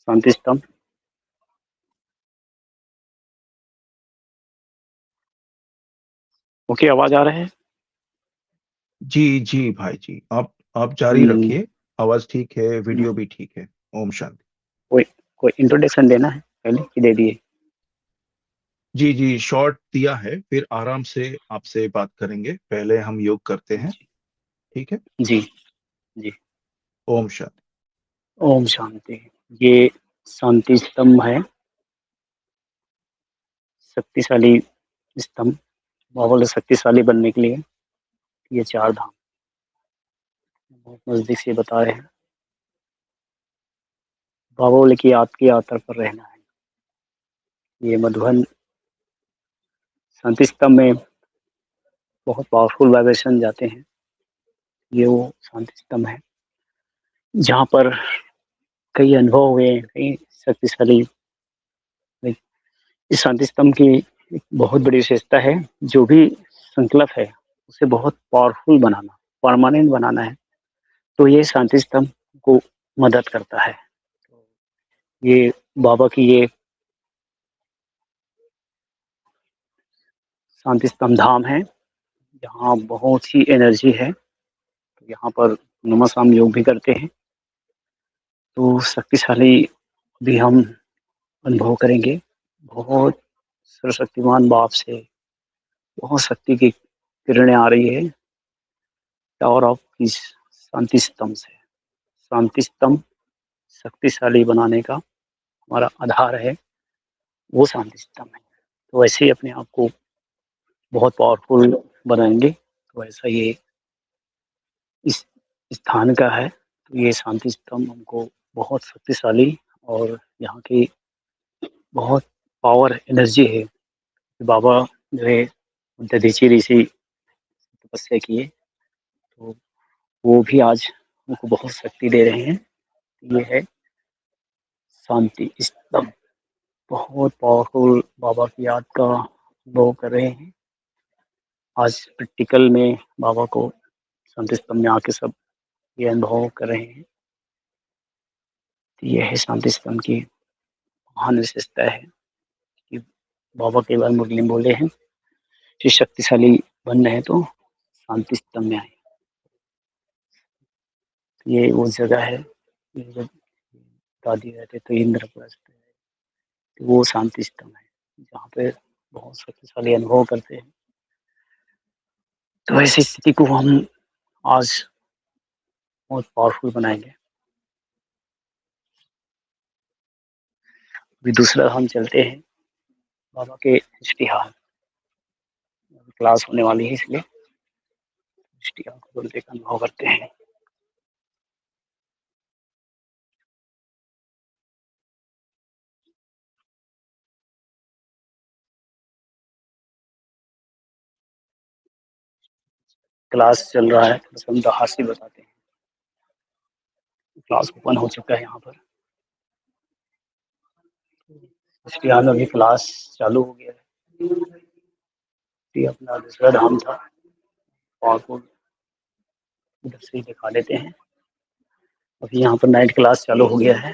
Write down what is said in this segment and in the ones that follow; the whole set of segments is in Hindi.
शांति स्तंभ। ओके, आवाज आ रहा है? जी जी भाई जी, आप जारी हम्म, रखिए। आवाज ठीक है, हम्म, वीडियो भी ठीक है। ओम शांति। कोई कोई इंट्रोडक्शन देना है पहले कि दे दिए? जी जी, शॉर्ट दिया है, फिर आराम से आपसे बात करेंगे। पहले हम योग करते हैं। जी ठीक है। जी जी। ओम शांति। ओम शांति। ये शांति स्तंभ है, शक्तिशाली स्तंभ। माहौल शक्तिशाली बनने के लिए ये चार धाम बहुत नजदीक से बता रहे हैं। बाबा बोले कि आपकी यात्रा पर रहना है। ये मधुबन शांति स्तंभ में बहुत पावरफुल वाइब्रेशन जाते हैं। ये वो शांति स्तंभ है जहाँ पर कई अनुभव हुए हैं, कई शक्तिशाली। इस शांति स्तंभ की एक बहुत बड़ी विशेषता है, जो भी संकल्प है उसे बहुत पावरफुल बनाना, परमानेंट बनाना है, तो ये शांति स्तंभ को मदद करता है। ये बाबा की ये शांति स्तंभ धाम है, जहाँ बहुत ही एनर्जी है। तो यहाँ पर नमः योग भी करते हैं, तो शक्तिशाली भी हम अनुभव करेंगे। बहुत सर्वशक्तिमान बाप से बहुत शक्ति की किरणें आ रही है, टावर ऑफ पीस शांति स्तंभ से। शांति स्तंभ शक्तिशाली बनाने का हमारा आधार है, वो शांति स्तंभ है। तो वैसे ही अपने आप को बहुत पावरफुल बनाएंगे, तो ऐसा ये इस स्थान का है। तो ये शांति स्तंभ हमको बहुत शक्तिशाली, और यहाँ की बहुत पावर एनर्जी है। बाबा जो है दधीचि ऋषि तपस्या किए, तो वो भी आज हमको बहुत शक्ति दे रहे हैं। ये है शांति स्तंभ। बहुत पावरफुल बाबा की याद का अनुभव कर रहे हैं आज प्रैक्टिकल में। बाबा को शांति स्तंभ में आके सब ये अनुभव कर रहे हैं। तो ये है शांति स्तंभ की महान विशेषता है कि बाबा कई बार मुरली में बोले हैं कि शक्तिशाली बनना है तो शांति स्तंभ में आए। ये वो जगह है, ये जब दादी रहते तो इंद्रप्रस्थ है, तो वो शांति स्तंभ है जहाँ पे बहुत शक्तिशाली अनुभव करते हैं। तो ऐसी स्थिति को हम आज बहुत पावरफुल बनाएंगे। अभी दूसरा हम चलते हैं बाबा के इश्तिहार। क्लास होने वाली है, इसलिए इश्तिहार को बोलते का अनुभव करते हैं। क्लास चल रहा है, बस हम हास्य बताते हैं। क्लास ओपन हो चुका है यहाँ पर। इश्तिहार में अभी क्लास चालू हो गया है। ये अपना दूसरा धाम था, पावापुर, उधर से ही दिखा देते हैं। अभी यहाँ पर नाइट क्लास चालू हो गया है,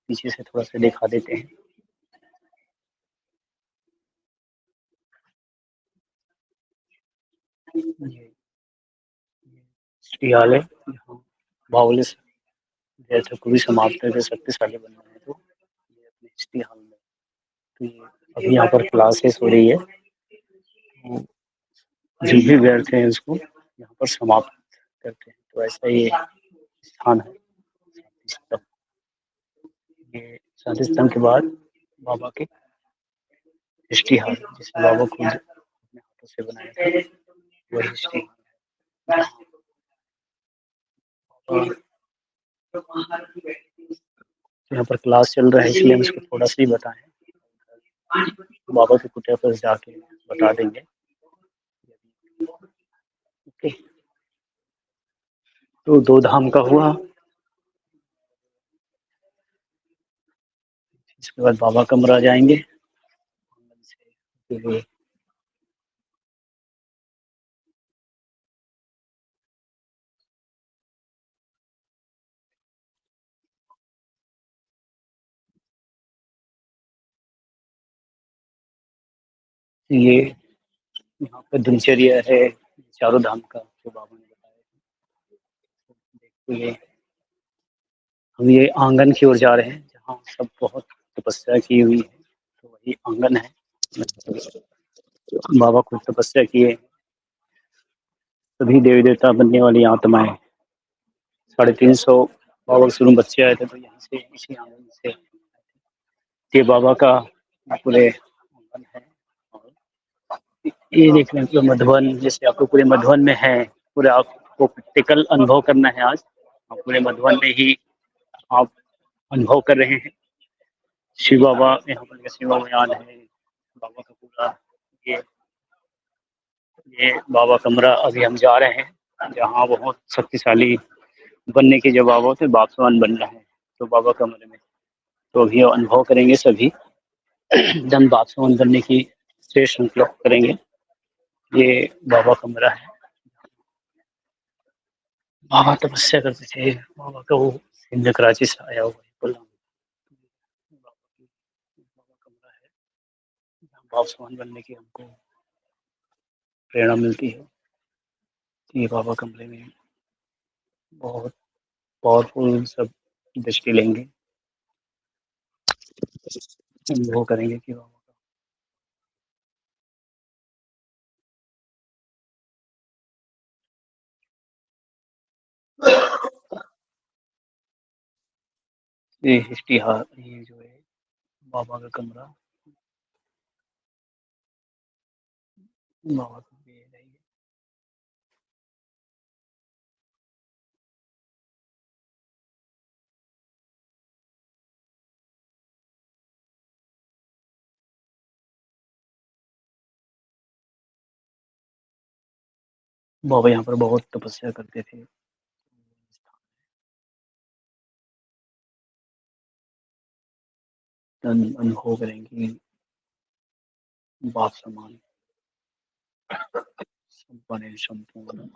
पीछे से थोड़ा सा दिखा देते हैं। ये इश्तिहार है, यहाँ बावली जैसे को भी समाप्त करके शक्तिशाली बनना है, तो ये अपने इश्तिहार में। तो ये अभी यहाँ पर क्लासेस हो रही है, तो जो भी व्यर्थ हैं उसको यहाँ पर समाप्त करते हैं। तो ऐसा ये स्थान है शांति स्तंभ। ये शांति स्तंभ के बाद बाबा के इश्तिहार, जिसे बाबा खुद अपने हाथों से बनाया था, वही इश्तिहार। और यहाँ पर क्लास चल रहा है, इसलिए हम इसको थोड़ा सा ही बताएं। बाबा के कुटिया पर जाके बता देंगे। ओके, तो दो धाम का हुआ। इसके बाद बाबा कमरा जाएंगे। फिर ये यहाँ पे दिनचर्या है चारों धाम का जो बाबा ने बताया। देखो ये हम ये आंगन की ओर जा रहे हैं जहाँ सब बहुत तपस्या की हुई है। तो वही आंगन है। बाबा खुद तपस्या किए। सभी देवी देवता बनने वाली आत्माएं 350 बाबा के शुरू में बच्चे आए थे तो यहाँ से इसी आंगन से ये बाबा का पूरे आंगन है। और ये देखने को मधुबन जैसे आपको पूरे मधुबन में है। पूरे आपको प्रैक्टिकल अनुभव करना है आज। आप पूरे मधुबन में ही आप अनुभव कर रहे हैं। शिव बाबा यहाँ पर शिव बाबा याद है। बाबा का पूरा ये ये बाबा कमरा अभी हम जा रहे हैं जहाँ बहुत शक्तिशाली बनने के जो बाबा थे बापसवान बन रहे हैं। तो बाबा कमरे में तो अभी अनुभव करेंगे सभी धन बापसवान बनने की श्रेष्ठ संकल्प करेंगे। ये बाबा कमरा है। बाबा तपस्या करते थे। बाबा का वो सिंध कराची से आया हुआ है गुलाम। बाबा कमरा है जहाँ बापसवान बनने की हमको प्रेरणा मिलती है। ये बाबा कमरे में बहुत पावरफुल सब दृष्टि लेंगे। अनुभव करेंगे कि बाबा ये इश्तिहार ये जो है बाबा का कमरा बाबा का ये है। बाबा यहाँ पर बहुत तपस्या करते थे। अनुभव करेंगे बाप समान संपन्न संपूर्ण।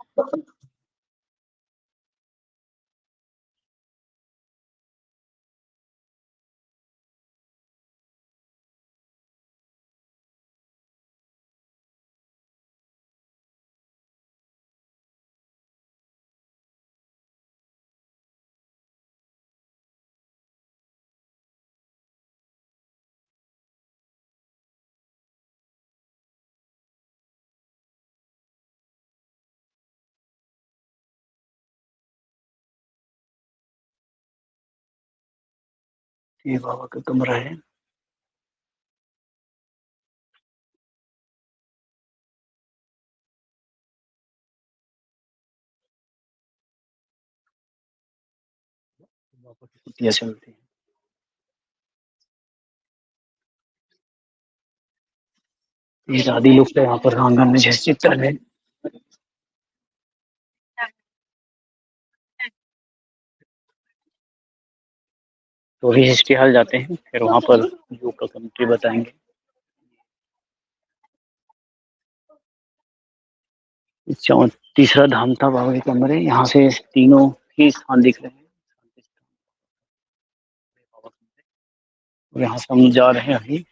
ये बाबा का कमरा है। बाबा की कुटिया चलती है। ये दादी लोग तो यहाँ पर आंगन में जैसे चित्र है। तो भी हिस्ट्री हाल जाते हैं फिर वहाँ पर योग का कमेंट्री बताएंगे। तीसरा धाम था बाबा के कमरे। यहाँ से तीनों ही स्थान दिख रहे हैं। यहाँ से हम जा रहे हैं अभी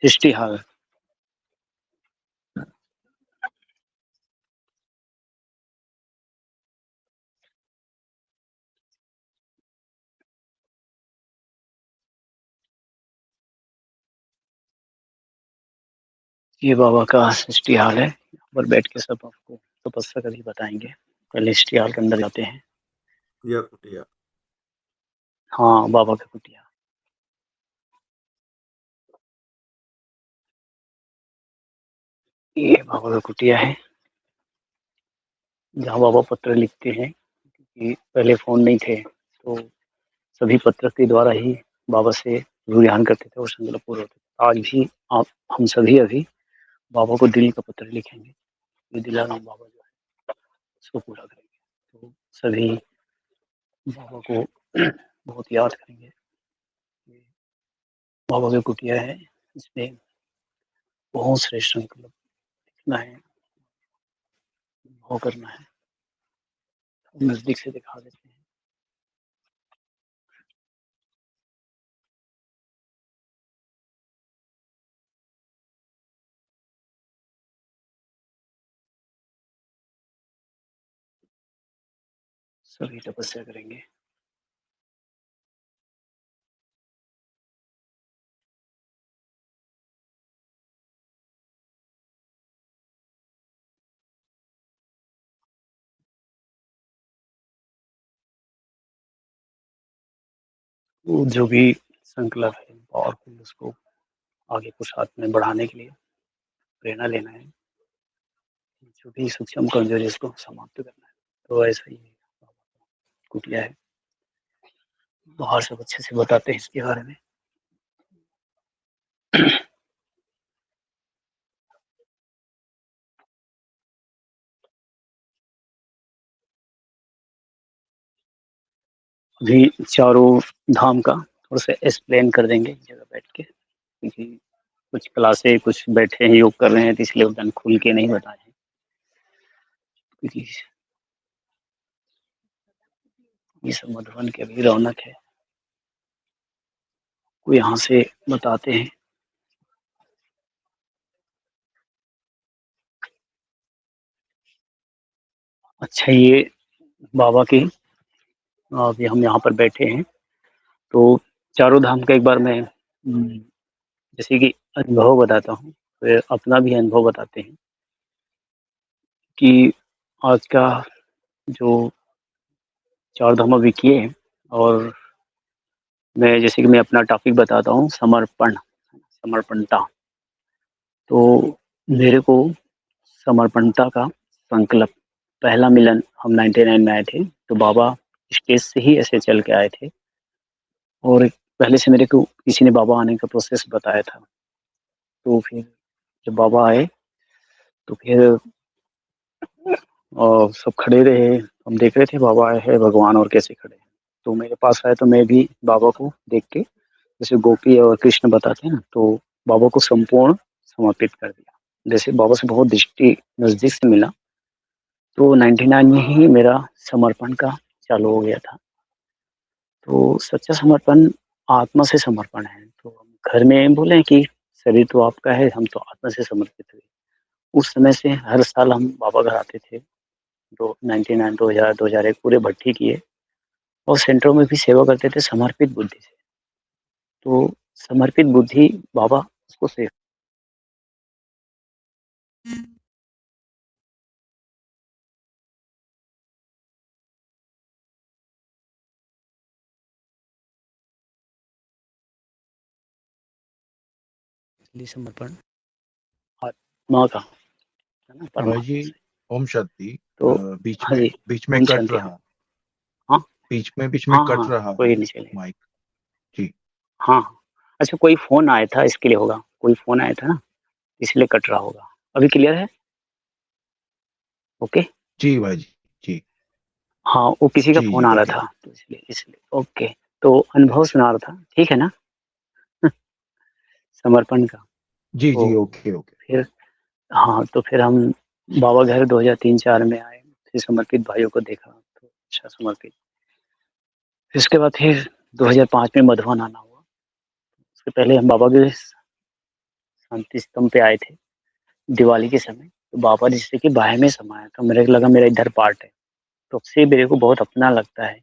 हिस्ट्री हाल। ये बाबा का हिस्ट्री हाल है। यहाँ पर बैठ के सब आपको तपस्या कर ही बताएंगे। पहले हिस्ट्री हाल के अंदर जाते हैं। या कुटिया। हाँ बाबा का कुटिया। ये बाबा का कुटिया है जहाँ बाबा पत्र लिखते हैं कि पहले फोन नहीं थे तो सभी पत्र के द्वारा ही बाबा से रुझान करते थे और संकल्प पूरे होते थे। आज भी आप हम सभी अभी बाबा को दिल का पत्र लिखेंगे। ये दिलाराम बाबा जो है उसको पूरा करेंगे। तो सभी बाबा को बहुत याद करेंगे। बाबा की कुटिया है। इसमें बहुत श्रेष्ठ संकल्प लिखना है वो करना है। नजदीक से दिखा देते हैं। सभी तपस्या करेंगे। वो जो भी संकल्प है पावरफुल, उसको आगे कुछ हाथ में बढ़ाने के लिए प्रेरणा लेना है। जो भी सूक्ष्म कमजोरी है उसको समाप्त करना है। तो ऐसा ही कुटिया है। बाहर सब अच्छे से बताते हैं इसके बारे में। अभी चारों धाम का थोड़ा सा एक्सप्लेन कर देंगे जगह बैठ के, क्योंकि कुछ क्लासे कुछ बैठे हैं योग कर रहे हैं, तो इसलिए उतना खुल के नहीं बताए हैं, क्योंकि ये सब मधुबन की अभी रौनक है। वो यहाँ से बताते हैं। अच्छा, ये बाबा की अभी हम यहाँ पर बैठे हैं, तो चारों धाम का एक बार मैं जैसे कि अनुभव बताता हूँ, फिर अपना भी अनुभव बताते हैं कि आज का जो चार धाम अभी किए हैं, और मैं जैसे कि मैं अपना टॉपिक बताता हूँ, समर्पण, समर्पणता। तो मेरे को समर्पणता का संकल्प, पहला मिलन हम 99 में आए थे, तो बाबा स्टेज से ही ऐसे चल के आए थे, और पहले से मेरे को किसी ने बाबा आने का प्रोसेस बताया था। तो फिर जब बाबा आए तो फिर सब खड़े रहे, हम देख रहे थे बाबा आए हैं भगवान और कैसे खड़े हैं। तो मेरे पास आए तो मैं भी बाबा को देख के, जैसे गोपी और कृष्ण बताते हैं ना, तो बाबा को संपूर्ण समर्पित कर दिया। जैसे बाबा से बहुत दृष्टि नज़दीक से मिला, तो 99 में ही मेरा समर्पण का चालू हो गया था। तो सच्चा समर्पण आत्मा से समर्पण है। तो हम घर में बोले कि शरीर तो आपका है, हम तो आत्मा से समर्पित हुए। उस समय से हर साल हम बाबा घर आते थे। तो 99, 2000, 2001 पूरे भट्ठी किए, और सेंटरों में भी सेवा करते थे समर्पित बुद्धि से। तो समर्पित बुद्धि बाबा उसको से इसलिए समर्पण आत्मा का है ना, हाँ भाई जी। परमात्मा से। ओम शांति। तो बीच हाँ में जी, बीच में ओम कट शांति। हाँ रहा, हाँ बीच में हाँ कट हाँ, रहा कोई है नहीं चलेगा। माइक। जी हाँ हाँ। अच्छा, कोई फोन आया था इसके लिए होगा, कोई फोन आया था ना, इसलिए कट रहा होगा। अभी क्लियर है? ओके। जी भाई जी। जी हाँ, वो किसी का जी फोन आ रहा ओके। था, तो इसलिए इसलिए ओके। तो अनुभव सुना रहा था, ठीक है ना? समर्पण का। जी तो जी ओके ओके। फिर हाँ, तो फिर हम बाबा घर 2003-4 में आए, फिर समर्पित भाइयों को देखा, तो अच्छा समर्पित। फिर उसके बाद फिर 2005 में मधुबन आना हुआ। उससे पहले हम बाबा के शांति स्तंभ पे आए थे, दिवाली के समय। तो बाबा जैसे कि बाहे में समाया, तो मेरे को लगा मेरा इधर पार्ट है, तब से मेरे को बहुत अपना लगता है।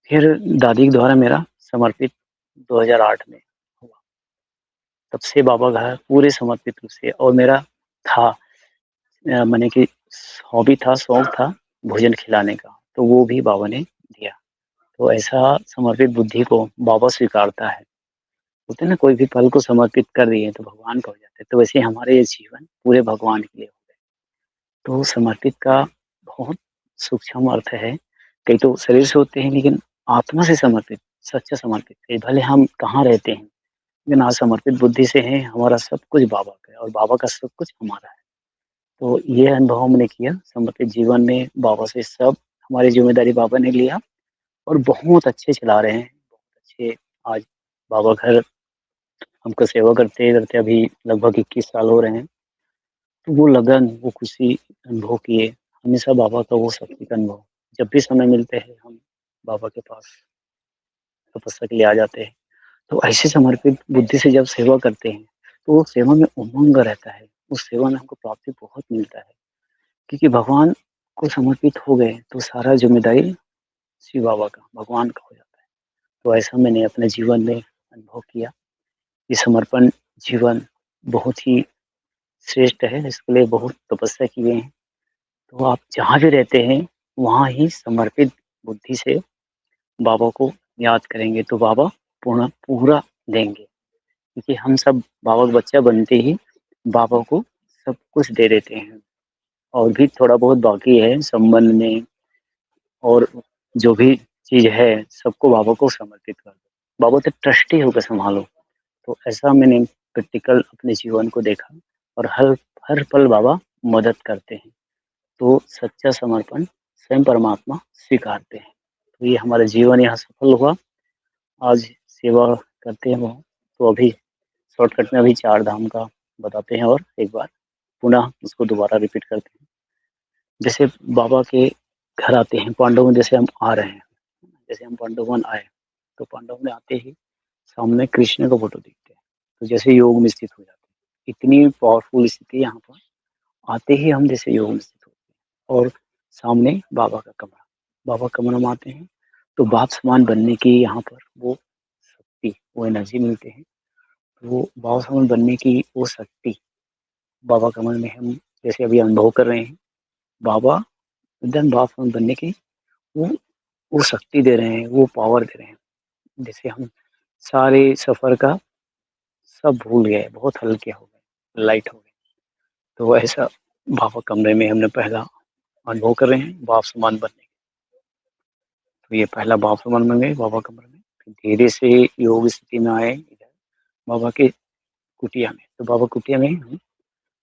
फिर दादी के द्वारा मेरा समर्पित 2008 में हुआ। तब से बाबा घर पूरे समर्पित रूप से, और मेरा था माने कि हॉबी था, शौक था भोजन खिलाने का, तो वो भी बाबा ने दिया। तो ऐसा समर्पित बुद्धि को बाबा स्वीकारता है। बोलते हैं ना, कोई भी फल को समर्पित कर दिए तो भगवान का हो जाता है, तो वैसे हमारे ये जीवन पूरे भगवान के लिए हो गए। तो समर्पित का बहुत सूक्ष्म अर्थ है। कई तो शरीर से होते हैं, लेकिन आत्मा से समर्पित, सच्चा समर्पित है। भले हम कहाँ रहते हैं, लेकिन आज समर्पित बुद्धि से हैं, हमारा सब कुछ बाबा का है और बाबा का सब कुछ हमारा है। तो ये अनुभव हमने किया समर्पित जीवन में, बाबा से सब हमारी ज़िम्मेदारी बाबा ने लिया, और बहुत अच्छे चला रहे हैं, बहुत अच्छे। आज बाबा घर हमको सेवा करते-करते अभी लगभग 21 साल हो रहे हैं। तो वो लगन, वो खुशी अनुभव किए, हमेशा बाबा का वो शक्ति का अनुभव। जब भी समय मिलते हैं हम बाबा के पास तपस्या के लिए आ जाते हैं। तो ऐसे समर्पित बुद्धि से जब सेवा करते हैं, तो वो सेवा में उमंग रहता है, उस सेवा में हमको प्राप्ति बहुत मिलता है। क्योंकि भगवान को समर्पित हो गए तो सारा ज़िम्मेदारी शिव बाबा का, भगवान का हो जाता है। तो ऐसा मैंने अपने जीवन में अनुभव किया। ये समर्पण जीवन बहुत ही श्रेष्ठ है, इसके लिए बहुत तपस्या किए हैं। तो आप जहाँ भी रहते हैं, वहाँ ही समर्पित बुद्धि से बाबा को याद करेंगे तो बाबा पूरा देंगे। क्योंकि हम सब बाबा का बच्चा बनते ही बाबा को सब कुछ दे देते हैं और भी थोड़ा बहुत बाकी है संबंध में और जो भी चीज़ है सबको बाबा को समर्पित कर दो। बाबा तो ट्रस्टी होकर सँभालो। तो ऐसा मैंने प्रैक्टिकल अपने जीवन को देखा और हर हर पल बाबा मदद करते हैं। तो सच्चा समर्पण स्वयं परमात्मा स्वीकारते हैं। तो ये हमारा जीवन यहाँ सफल हुआ। आज सेवा करते हैं वहाँ। तो अभी शॉर्टकट में अभी 4 धाम का बताते हैं और एक बार पुनः उसको दोबारा रिपीट करते हैं। जैसे बाबा के घर आते हैं, पांडवों में जैसे हम आ रहे हैं, जैसे हम पांडव वन आए, तो पांडव में आते ही सामने कृष्ण का फ़ोटो दिखते हैं। तो जैसे योग में स्थित हो जाते हैं। इतनी पावरफुल स्थिति यहाँ पर आते ही हम जैसे योग में स्थित होते हैं और सामने बाबा का कमरा। बाबा कमरे में आते हैं, तो बाप समान बनने की यहाँ पर वो शक्ति, वो एनर्जी मिलते हैं। वो बाबा समान बनने की वो शक्ति बाबा कमरे में हम जैसे अभी अनुभव कर रहे हैं। बाबा एकदम बाप समान बनने की वो वो शक्ति दे रहे हैं, वो पावर दे रहे हैं। जैसे हम सारे सफ़र का सब भूल गए, बहुत हल्के हो गए, लाइट हो गए। तो ऐसा बाबा कमरे में हमने पहला अनुभव कर रहे हैं बाप समान बनने। तो ये पहला बाप समान बन गए बाबा कमरे में। फिर धीरे से योग स्थिति में आए इधर बाबा के कुटिया में। तो बाबा कुटिया में हम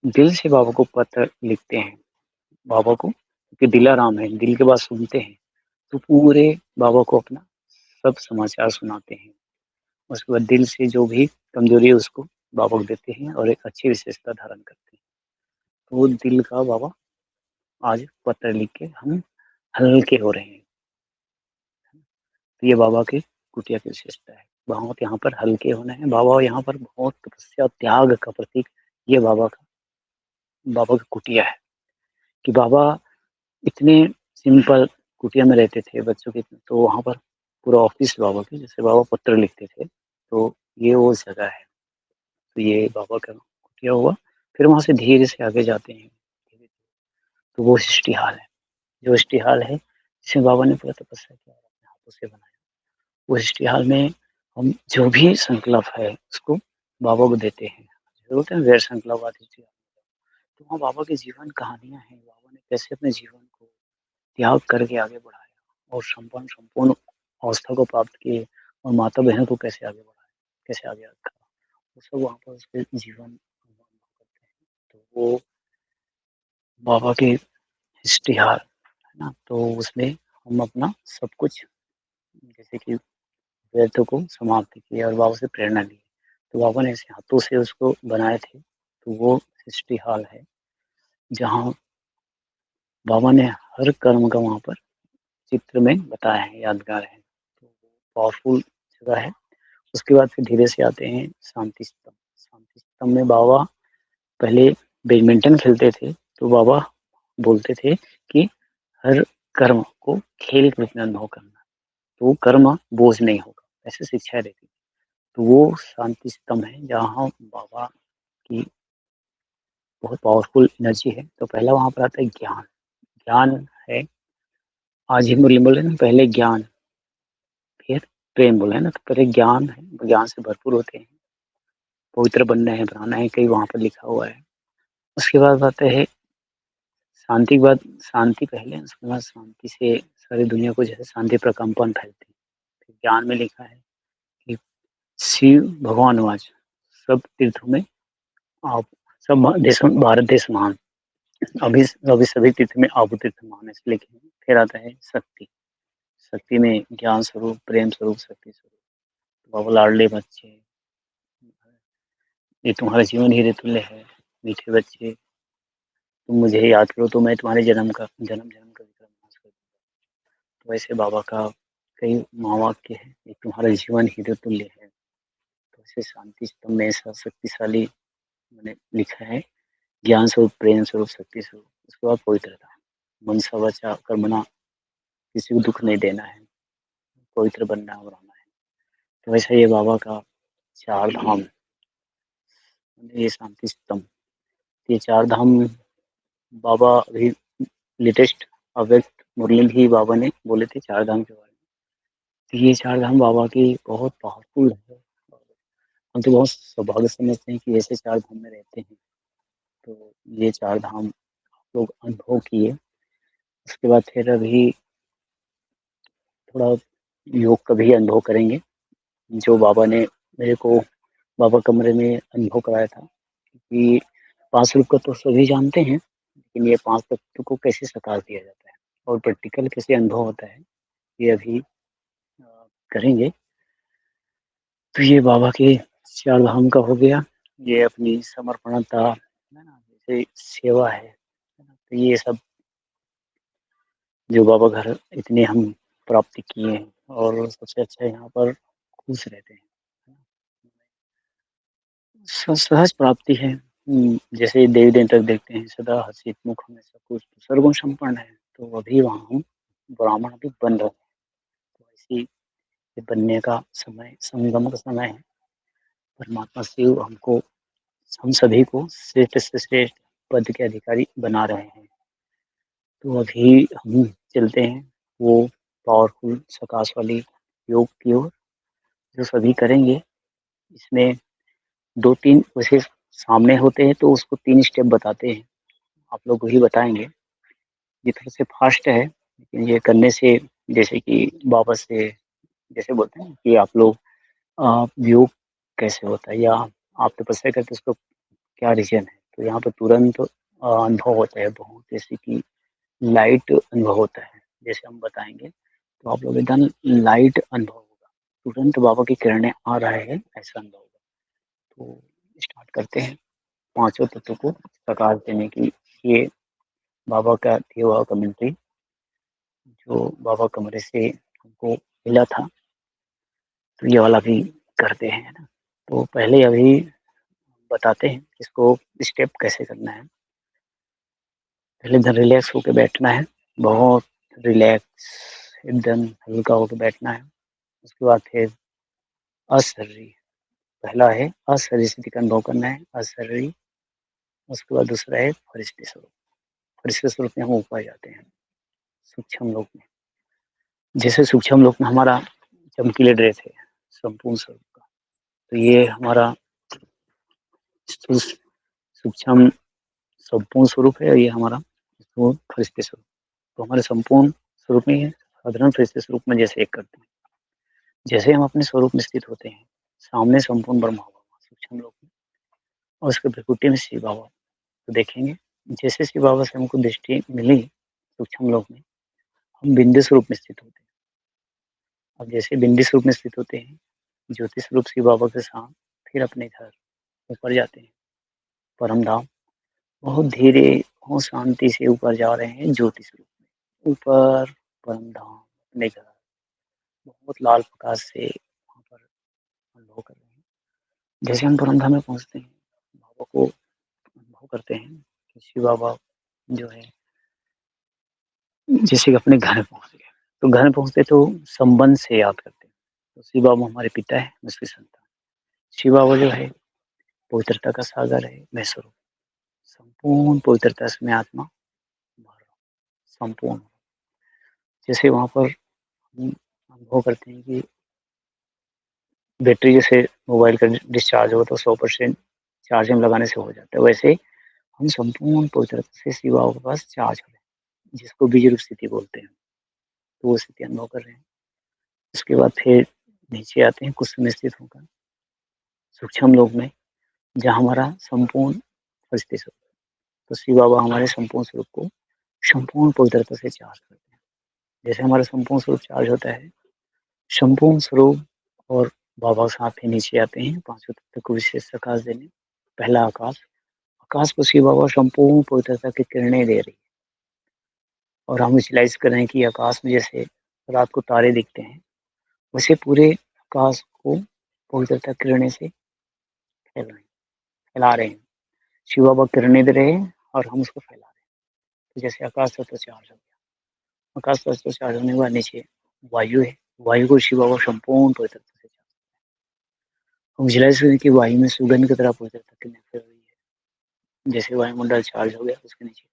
दिल से बाबा को पत्र लिखते हैं। बाबा को क्योंकि दिलाराम है, दिल की बात सुनते हैं। तो पूरे बाबा को अपना सब समाचार सुनाते हैं। उसके बाद दिल से जो भी कमज़ोरी है उसको बाबा को देते हैं और एक अच्छी विशेषता धारण करते हैं। तो वो दिल का बाबा आज पत्र लिख के हम हल्के हो रहे हैं। तो ये बाबा की कुटिया की विशेषता है। बाबा के यहाँ पर हल्के होना है। बाबा यहाँ पर बहुत तपस्या और त्याग का प्रतीक ये बाबा की कुटिया है कि बाबा इतने सिंपल कुटिया में रहते थे बच्चों के। तो वहाँ पर पूरा ऑफिस बाबा की जैसे बाबा पत्र लिखते थे। तो ये वो जगह है। तो ये बाबा का कुटिया हुआ। फिर वहाँ से धीरे से आगे जाते हैं। तो वो सृष्टिहाल है। जो सृष्टिहाल है जिसमें बाबा ने पूरा तपस्या किया और अपने हाथों से बनाया। वो सृष्टिहाल में हम जो भी संकल्प है उसको बाबा को देते हैं। जो बोलते हैं गैर संकल्पवाद सृष्टिहाल। तो वहाँ बाबा की जीवन कहानियाँ हैं। बाबा ने कैसे अपने जीवन को त्याग करके आगे बढ़ाया और संपन्न संपूर्ण अवस्था को प्राप्त किए और माता बहनों को कैसे आगे बढ़ाया, कैसे आगे रखा। वो सब वहाँ पर उसके जीवन अनुभव करते हैं। तो वो बाबा के इश्तिहार है ना, तो उसमें हम अपना सब कुछ जैसे कि व्यर्थ को समाप्त किया और बाबा से प्रेरणा ली। तो बाबा ने ऐसे हाथों से उसको बनाए थे। तो वो सृष्टिहाल है जहाँ बाबा ने हर कर्म का वहाँ पर चित्र में बताया है, यादगार है। तो पावरफुल जगह है। उसके बाद फिर धीरे से आते हैं शांति स्तंभ। शांति स्तंभ में बाबा पहले बैडमिंटन खेलते थे। तो बाबा बोलते थे कि हर कर्म को खेल के रूप में अनुभव करना। तो वो कर्म बोझ नहीं होगा, ऐसे शिक्षा रहती। तो वो शांति स्तंभ है जहाँ बाबा की बहुत पावरफुल एनर्जी है। तो पहला वहाँ पर आता है ज्ञान। ज्ञान है। आज ही मुरली बोले ना, पहले ज्ञान फिर प्रेम बोला है ना। तो पहले ज्ञान है, ज्ञान से भरपूर होते हैं। पवित्र बनना है, बनाना है, कहीं वहाँ पर लिखा हुआ है। उसके बाद आता है शांति के बाद शांति पहले, उसके बाद शांति से सारी दुनिया को जैसे शांति प्रकंपन फैलते हैं। फिर ज्ञान में लिखा है कि शिव भगवान आज सब तीर्थों में आप सब देशों भारत देश महान। अभी अभी सभी तीर्थ में आप तीर्थ महान ऐसे लिखे हैं। फिर आता है शक्ति। शक्ति में ज्ञान स्वरूप, प्रेम स्वरूप, शक्ति स्वरूप। बाबा लाडले बच्चे, ये तुम्हारा जीवन हीरे तुल्य है। मीठे बच्चे, तुम मुझे याद करो तो मैं तुम्हारे जन्म जन्म का विक्रम नाश कर दूंगा। तो वैसे बाबा का कई महावाक्य है। एक तुम्हारा जीवन हीरे तुल्य है। तो ऐसे शांति स्तंभ में ऐसा शक्तिशाली मैंने लिखा है। ज्ञान स्वरूप, प्रेम स्वरूप, शक्ति स्वरूप। उसके बाद पवित्रता। मनसा वाचा कर्मणा, किसी को दुःख नहीं देना है। पवित्र बनना और रहना है। तो वैसे ये बाबा का 4 धाम, ये शांति स्तंभ, ये 4 धाम बाबा अभी लेटेस्ट अव्यक्त मुरली भी बाबा ने बोले थे 4 धाम के बारे में। तो ये 4 धाम बाबा की बहुत पावरफुल है। हम तो बहुत सौभाग्य समझते हैं कि ऐसे 4 धाम में रहते हैं। तो ये 4 धाम लोग अनुभव किए। उसके बाद फिर अभी थोड़ा योग का भी अनुभव करेंगे, जो बाबा ने मेरे को बाबा कमरे में अनुभव कराया था कि 5 रूप का तो सभी जानते हैं, लेकिन ये 5 तत्व को कैसे साकार किया जाता है और प्रैक्टिकल कैसे अनुभव होता है, ये अभी करेंगे। तो ये बाबा के 4 धाम का हो गया, ये अपनी समर्पणता है ना, जैसे सेवा है ना? तो ये सब जो बाबा घर इतने हम प्राप्ति किए हैं और सबसे अच्छा यहाँ पर खुश रहते हैं। सहज प्राप्ति है। जैसे देवी देवता देखते हैं सदा हसित मुख हमेशा कुछ सर्वगुण संपन्न है, तो अभी वहाँ हम ब्राह्मण भी बन रहे हैं। तो ऐसी ये बनने का समय, संगम का समय है। परमात्मा शिव हमको, हम सभी को श्रेष्ठ से श्रेष्ठ पद के अधिकारी बना रहे हैं। तो अभी हम चलते हैं वो पावरफुल सकाश वाली योग की ओर, जो सभी करेंगे। इसमें 2-3 वैसे सामने होते हैं तो उसको 3 स्टेप बताते हैं, आप लोग वही बताएँगे। ये थोड़ा से फास्ट है, लेकिन ये करने से जैसे कि बाबा से जैसे बोलते हैं कि आप लोग योग कैसे होता है या आप तपस्या करके उसको क्या रीज़न है? तो यहाँ पे तुरंत अनुभव होता है बहुत, जैसे कि लाइट अनुभव होता है। जैसे हम बताएँगे, तो आप लोग एकदम लाइट अनुभव होगा। तुरंत बाबा की किरणें आ रहे हैं, ऐसा अनुभव होगा। तो स्टार्ट करते हैं, पाँचों तत्वों को प्रकाश देने की ये बाबा का दिया हुआ कमेंट्री, जो बाबा कमरे से हमको मिला था। तो ये वाला भी करते हैं, है ना? तो पहले अभी बताते हैं इसको स्टेप कैसे करना है। पहले इधर रिलैक्स होके बैठना है, बहुत रिलैक्स, एकदम हल्का होके बैठना है। उसके बाद फिर अशरीरी, पहला है अशरीरी स्थिति का अनुभव करना है, अशरीरी। उसके बाद दूसरा है फरिश्ते स्वरूप। फरिश्ते स्वरूप में हम ऊपर जाते हैं, सूक्ष्म लोक में। जैसे सूक्ष्म लोक में हमारा चमकीले ड्रेस है, संपूर्ण स्वरूप का। तो ये हमारा सूक्ष्म संपूर्ण स्वरूप है और ये हमारा स्थूल फरिश्ते स्वरूप। तो हमारे संपूर्ण स्वरूप में साधारण फरिश्ते स्वरूप में जैसे एक करते हैं। जैसे हम अपने स्वरूप में स्थित होते हैं, सामने संपूर्ण ब्रह्मा बाबा सूक्ष्म लोक में और उसके भ्रिकुटी में शिव बाबा। तो देखेंगे जैसे शिव बाबा से हमको दृष्टि मिली सूक्ष्म लोक में, हम बिंदु स्वरूप में स्थित होते हैं। अब जैसे बिंदु स्वरूप में स्थित होते हैं, ज्योति स्वरूप शिव बाबा के साथ फिर अपने घर ऊपर जाते हैं, परम धाम। बहुत धीरे, बहुत शांति से ऊपर जा रहे हैं ज्योति स्वरूप में। ऊपर परम धाम, अपने घर, बहुत लाल प्रकाश से वहाँ पर अनुभव कर रहे हैं। जैसे हम परम धाम में पहुँचते हैं, बाबा को अनुभव करते हैं कि शिव बाबा जो है जैसे कि अपने घर पहुँच गए। तो घर पहुँचते तो संबंध से याद करते हैं। तो शिव बाबा हमारे पिता है, मैं उसकी संतान। शिव बाबा जो है पवित्रता का सागर है, मैं स्वरूप। संपूर्ण पवित्रता से मैं आत्मा भर रहा हूँ, संपूर्ण। जैसे वहाँ पर हम अनुभव करते हैं कि बैटरी जैसे मोबाइल का डिस्चार्ज हो तो 100% चार्जिंग लगाने से हो जाता है, वैसे हम संपूर्ण पवित्रता से शिव बाबा के पास चार्ज हो रहे हैं, जिसको बीज रूप स्थिति बोलते हैं। तो वो स्थिति अनुभव कर रहे हैं। उसके बाद फिर नीचे आते हैं कुछ समय स्थित होकर सूक्ष्म लोक में, जहाँ हमारा संपूर्ण फरिश्ते स्वरूप। तो शिव बाबा हमारे संपूर्ण स्वरूप को संपूर्ण पवित्रता से चार्ज करते हैं। जैसे हमारा संपूर्ण स्वरूप चार्ज होता है, संपूर्ण स्वरूप और बाबा साथ ही नीचे आते हैं पांचों तत्व को विशेष प्रकाश देने। पहला आकाश, आकाश को शिव बाबा संपूर्ण पवित्रता की किरणें दे रही है और हम विजुअलाइज कर रहे हैं कि आकाश में जैसे रात को तारे दिखते हैं, वैसे पूरे आकाश को पवित्रता किरणें से फैला रहे हैं। शिव बाबा किरणें दे रहे हैं और हम उसको फैला रहे हैं। तो जैसे आकाश तत्व चार्ज हो गया, आकाश तत्व चार्ज होने के बाद नीचे वायु है, वायु को शिव बाबा संपूर्ण पवित्रता से हम विजुअलाइज करें कि वायु में सुगंध की तरह पवित्रता की महक रही है। जैसे वायुमंडल चार्ज हो गया उसके नीचे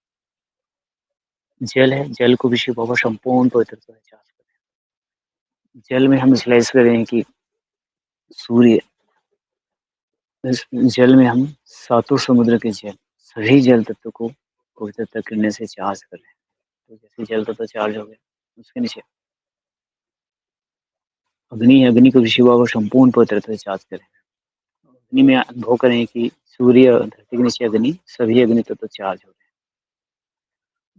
जल है, जल को भी शिव बाबा संपूर्ण पवित्रता से चार्ज कर रहे हैं। जल में हम विजुअलाइज कर रहे हैं कि सूर्य, इस जल में हम सातों समुद्र के जल, सभी जल तत्व को पवित्रता किरणें से चार्ज कर रहे हैं। तो जैसे जल तत्व चार्ज हो गया उसके नीचे अग्नि है, अग्नि को भी शिव बाबा संपूर्ण पवित्रता से चार्ज करें। अग्नि में अनुभव करें कि सूर्य और धरती के नीचे अग्नि, सभी अग्नि तत्व चार्ज हो रहे हैं।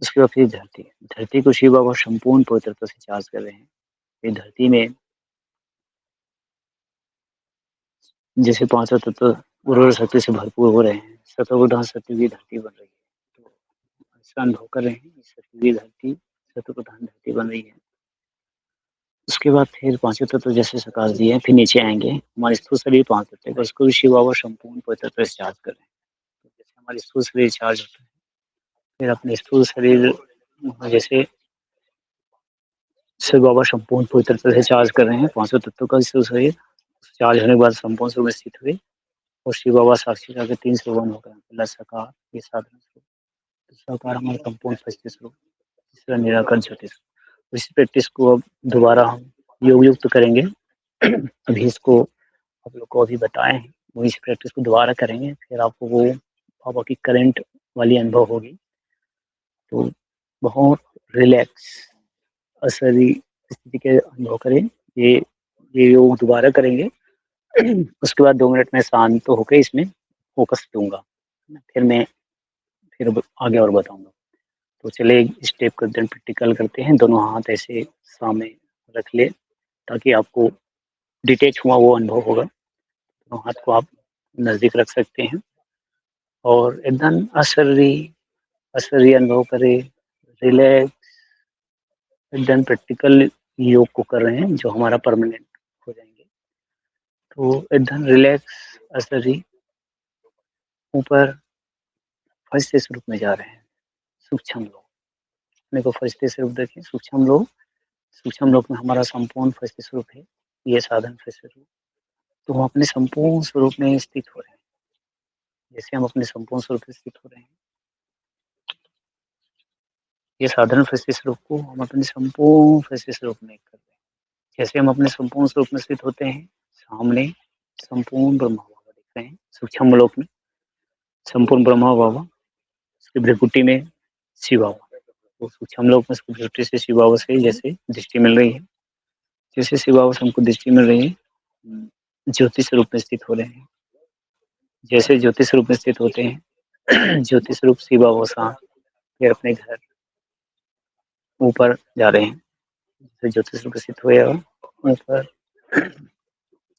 उसके बाद फिर धरती, धरती को शिव बाबा संपूर्ण पवित्रता से चार्ज कर रहे हैं। फिर धरती में जैसे पांचों तत्व उर्वरक शक्ति से भरपूर हो रहे हैं, सतोप्रधान सतयुगी धरती बन रही है। तो ऐसा अनुभव कर रहे हैं कि सतयुगी धरती, सतोप्रधान धरती बन रही है। उसके बाद फिर पांचों तत्व जैसे प्रकाश दिए फिर नीचे आएंगे, हमारे स्थूल शरीर पांच तत्व है, उसको भी शिव बाबा संपूर्ण पवित्रता से चार्ज कर रहे हैं। तो जैसे हमारे स्थूल शरीर चार्ज होता है, फिर अपने स्थूल शरीर जैसे शिव बाबा संपूर्ण पवित्रता से चार्ज कर रहे हैं। पांचों तत्वों का स्थूल शरीर चार्ज होने के बाद संपूर्ण रूप में स्थित हुए और शिव बाबा साक्षी का 3 स्वरूप होकर पहला साकार, ये साधन स्वरूप, साकार हमारा संपूर्ण फर्स्ट स्वरूप, तीसरा निराकार ज्योतिष। इस प्रैक्टिस को अब दोबारा हम योग युक्त करेंगे। अभी इसको आप लोग को अभी बताए हैं, वो इस प्रैक्टिस को दोबारा करेंगे, फिर आपको वो बाबा की करंट वाली अनुभव होगी। तो बहुत रिलैक्स असली स्थिति के अनुभव करें। ये योग दोबारा करेंगे। उसके बाद 2 मिनट में शांत होकर इसमें फोकस दूंगा, फिर मैं फिर आगे और बताऊंगा। तो चलिए एक स्टेप करते हैं, प्रैक्टिकल करते हैं। दोनों हाथ ऐसे सामने रख ले ताकि आपको डिटेच हुआ वो अनुभव होगा। दोनों हाथ को आप नज़दीक रख सकते हैं और एकदम असली असली अनुभव करें, रिलैक्स, एकदम प्रैक्टिकल योग को कर रहे हैं जो हमारा परमानेंट हो जाएंगे। तो एकदम रिलैक्स असली ऊपर फर्स्ट स्वरूप में जा रहे हैं, सूक्ष्म लोक। अपने को फर्स्ट स्वरूप देखें, सूक्ष्म लोक। सूक्ष्म लोक में हमारा संपूर्ण फर्स्ट स्वरूप है, ये साधन फर्स्ट स्वरूप। तो हम अपने संपूर्ण स्वरूप में स्थित हो रहे हैं। जैसे हम अपने संपूर्ण स्वरूप में स्थित हो रहे हैं, ये साधारण फर्स्ट स्वरूप को हम अपने संपूर्ण फर्स्ट स्वरूप में कर रहे हैं। जैसे हम अपने संपूर्ण स्वरूप में स्थित होते हैं, सामने संपूर्ण ब्रह्मा बाबा दिख रहे हैं सूक्ष्म लोक में। संपूर्ण ब्रह्मा बाबा, उसकी भ्रिकुटी में शिव बाबा। तो सूक्ष्म लोक में उसकी भ्रिकुटी से शिव बाबा से जैसे दृष्टि मिल रही है, जैसे शिव बाबा से हमको दृष्टि मिल रही है, ज्योति स्वरूप में स्थित हो रहे हैं। जैसे ज्योति स्वरूप में स्थित होते हैं, ज्योति स्वरूप शिव बाबा साथ फिर अपने घर ऊपर जा रहे हैं। जैसे ज्योति स्वरूप स्थित हुए और ऊपर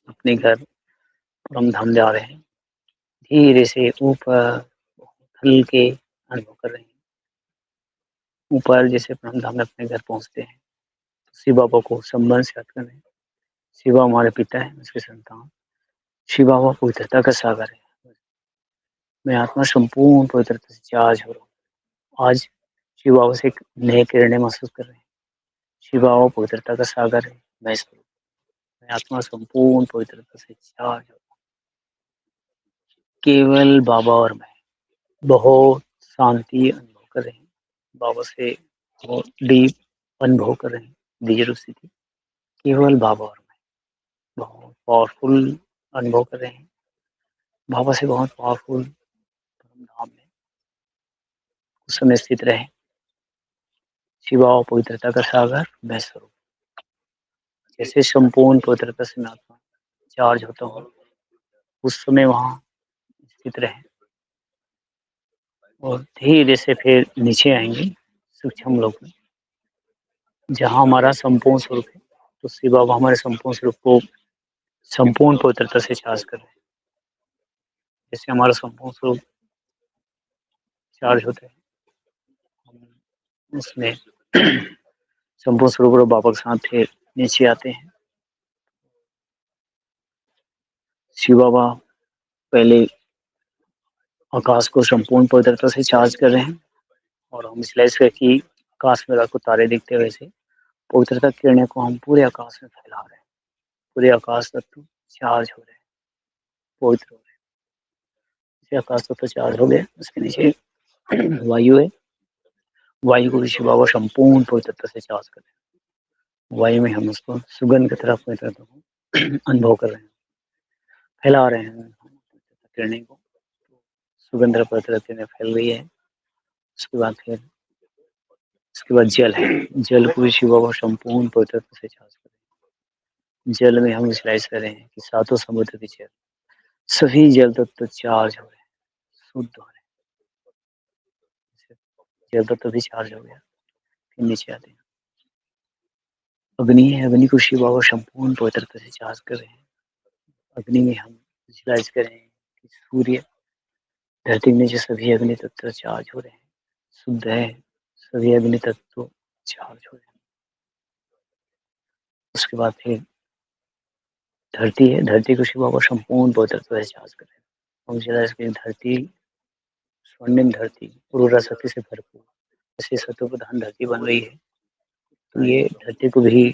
अपने घर परम धाम जा रहे हैं। धीरे से ऊपर हल्के अनुभव कर रहे हैं। ऊपर जैसे परम धाम में अपने घर पहुंचते हैं तो शिव बाबा को संबंध से याद कर रहे हैं। शिव बाबा हमारे पिता है, उसके संतान। शिव बाबा पवित्रता का सागर है। मैं आत्मा संपूर्ण पवित्रता से चार्ज हो रहा हूँ। आज शिव बाबा से एक नए किरणें महसूस कर रहे हैं। शिव बाबा पवित्रता का सागर है, मैं आत्मा संपूर्ण पवित्रता से चार्ज हो रहा हूँ। केवल बाबा और मैं बहुत शांति अनुभव कर रहे हैं। बाबा से बहुत डीप अनुभव कर रहे हैं, दिव्य स्थिति। केवल बाबा और मैं बहुत पावरफुल अनुभव कर रहे हैं। बाबा से बहुत पावरफुल धाम में उस समय स्थित रहे। शिव बाबा पवित्रता का सागर, मैं स्वरूप। जैसे संपूर्ण पवित्रता से मैं आत्मा चार्ज होता हूँ, उस समय वहाँ स्थित रहे और धीरे से फिर नीचे आएंगे सूक्ष्म लोक में, जहाँ हमारा संपूर्ण स्वरूप है। तो शिव बाबा हमारे संपूर्ण स्वरूप को संपूर्ण पवित्रता से चार्ज कर रहे हैं। जैसे हमारा संपूर्ण स्वरूप चार्ज होता है, हम उसमें संपूर्ण स्वरूप और बाबा के साथ फिर नीचे आते हैं। शिव बाबा पहले आकाश को संपूर्ण पवित्रता से चार्ज कर रहे हैं और हम स्लाइस कि आकाश में रात को तारे दिखते हैं, वैसे पवित्रता की किरणें को हम पूरे आकाश में फैला रहे हैं। पूरे आकाश तत्व चार्ज हो रहे हैं, पवित्र हो रहे हैं। जैसे आकाश तत्व चार्ज हो गया, उसके नीचे वायु है। वायु को विश्व बाबा संपूर्ण पवित्रता से चार्ज कर रहे हैं। वायु में हम उसको सुगंध की तरह पवित्रता को अनुभव कर रहे हैं, फैला रहे हैं किरणें को। सुगंध पवित्रता किरणें फैल रही है। उसके बाद फिर उसके बाद जल है। जल को भी शिव बाबा संपूर्ण पवित्रता से चार्ज कर रहे हैं। जल में हम विजुलाइज कर रहे हैं कि सातों समुद्र के जल, सभी जल तत्व चार्ज हो रहे हैं, शुद्ध हो रहे हैं। जल तत्व भी चार्ज हो गया। फिर नीचे आते हैं, अग्नि है। अग्नि को शिव बाबा संपूर्ण पवित्रता से चार्ज कर रहे हैं। अग्नि में हम विजुलाइज कर रहे हैं कि सूर्य, धरती में जो सभी अग्नि तत्व चार्ज हो रहे हैं, शुद्ध है। सभी अग्नि तत्व चार्ज हो रहे हैं। उसके बाद फिर धरती है। धरती को शिव बाबा संपूर्ण पवित्रता से चार्ज कर रहे हैं। हम विजुलाइज करें धरती, स्वर्णिम धरती, उर्वरा शक्ति से भरपूर, ऐसे सत्व प्रधान धरती बन रही है। तो ये धरती को भी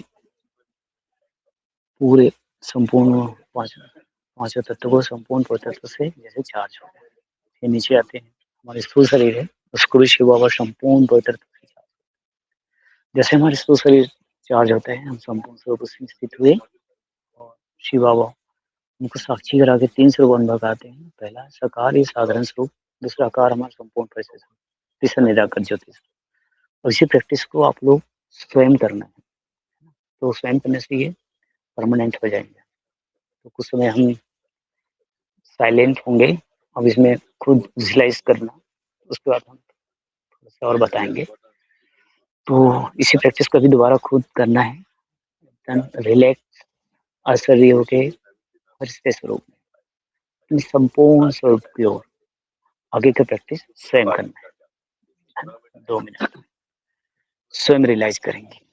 पूरे संपूर्ण पांचों तत्व को संपूर्ण पवित्रता से जैसे चार्ज हो गया। फिर नीचे आते हैं, हमारे स्थूल शरीर है, उसको भी शिव बाबा संपूर्ण पवित्रता से चार्ज। जैसे हमारे स्थूल शरीर चार्ज होता है, हम संपूर्ण स्वरूप उसमें स्थित हुए और शिव बाबा उनको साक्षी करा के 3 स्वरूप अनुभव कराते हैं। पहला साकार, ये साधारण स्वरूप। दूसरा आकार, हमारा संपूर्ण परिचय स्वरूप। तीसरा निराकार ज्योतिष। और इसी प्रैक्टिस को आप लोग स्वयं करना है। तो स्वयं करने से ये परमानेंट हो जाएंगे। तो कुछ समय हम साइलेंट होंगे। अब इसमें खुद विजुलाइज करना, उसके बाद हम थोड़ा सा और बताएंगे। तो इसी प्रैक्टिस को भी दोबारा खुद करना है। देन रिलैक्स शरीर होके फरिश्ते स्वरूप में संपूर्ण स्वरूप की ओर आगे का प्रैक्टिस स्वयं करना है। 2 मिनट स्वयं रियलाइज करेंगे।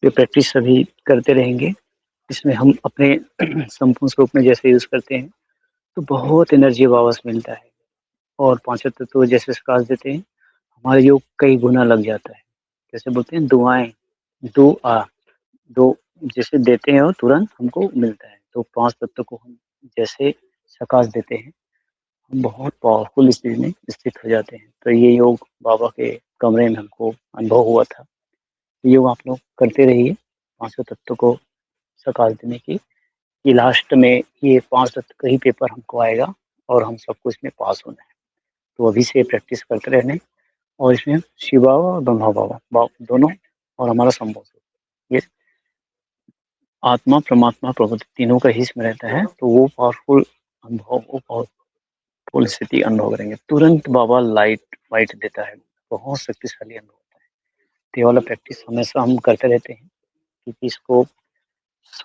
ये प्रैक्टिस सभी करते रहेंगे। इसमें हम अपने संपूर्ण स्वरूप में जैसे यूज करते हैं तो बहुत एनर्जी वापस मिलता है। और पांचों तत्व जैसे प्रकाश देते हैं, हमारे योग कई गुना लग जाता है। जैसे बोलते हैं दुआएं, दो आ दो जैसे देते हैं और तुरंत हमको मिलता है। तो 5 तत्व को हम जैसे प्रकाश देते हैं, हम बहुत पावरफुल स्थिति में स्थित हो जाते हैं। तो ये योग बाबा के कमरे में हमको अनुभव हुआ था। ये योग आप लोग करते रहिए, पांचों तत्व को प्रकाश देने की। ये लास्ट में ये 5 तत्व का ही पेपर हमको आएगा और हम सबको इसमें पास होना है। तो अभी से प्रैक्टिस करते रहना। और इसमें शिव बाबा और ब्रह्मा बाबा दोनों और हमारा संभव ये आत्मा परमात्मा प्रभु तीनों का ही इसमें रहता है। तो वो पावरफुल अनुभव, वो पावरफुल स्थिति अनुभव करेंगे। तुरंत बाबा लाइट वाइट देता है, बहुत शक्तिशाली अनुभव होता है। तो ये वाला प्रैक्टिस हमेशा हम करते रहते हैं, क्योंकि इसको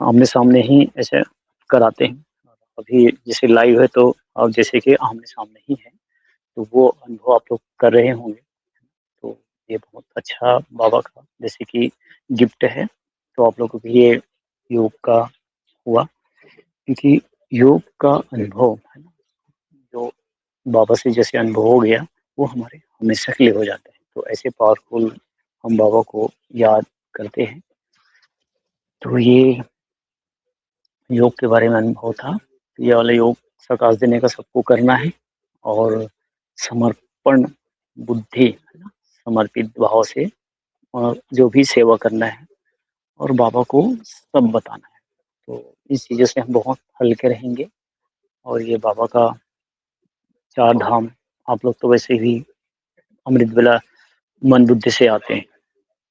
आमने सामने ही ऐसे कराते हैं। अभी जैसे लाइव है तो अब जैसे कि आमने सामने ही है, तो वो अनुभव आप लोग कर रहे होंगे। तो ये बहुत अच्छा बाबा का जैसे कि गिफ्ट है। तो आप लोगों को भी ये योग का हुआ, क्योंकि योग का अनुभव है ना, जो बाबा से जैसे अनुभव हो गया, वो हमारे हमेशा के लिए हो जाता है। तो ऐसे पावरफुल हम बाबा को याद करते हैं। तो ये योग के बारे में अनुभव था। ये वाला योग प्रकाश देने का सबको करना है, और समर्पण बुद्धि है ना, समर्पित भाव से और जो भी सेवा करना है और बाबा को सब बताना है। तो इस चीज़ों से हम बहुत हल्के रहेंगे। और ये बाबा का 4 धाम, आप लोग तो वैसे भी अमृत वेला मन बुद्धि से आते हैं।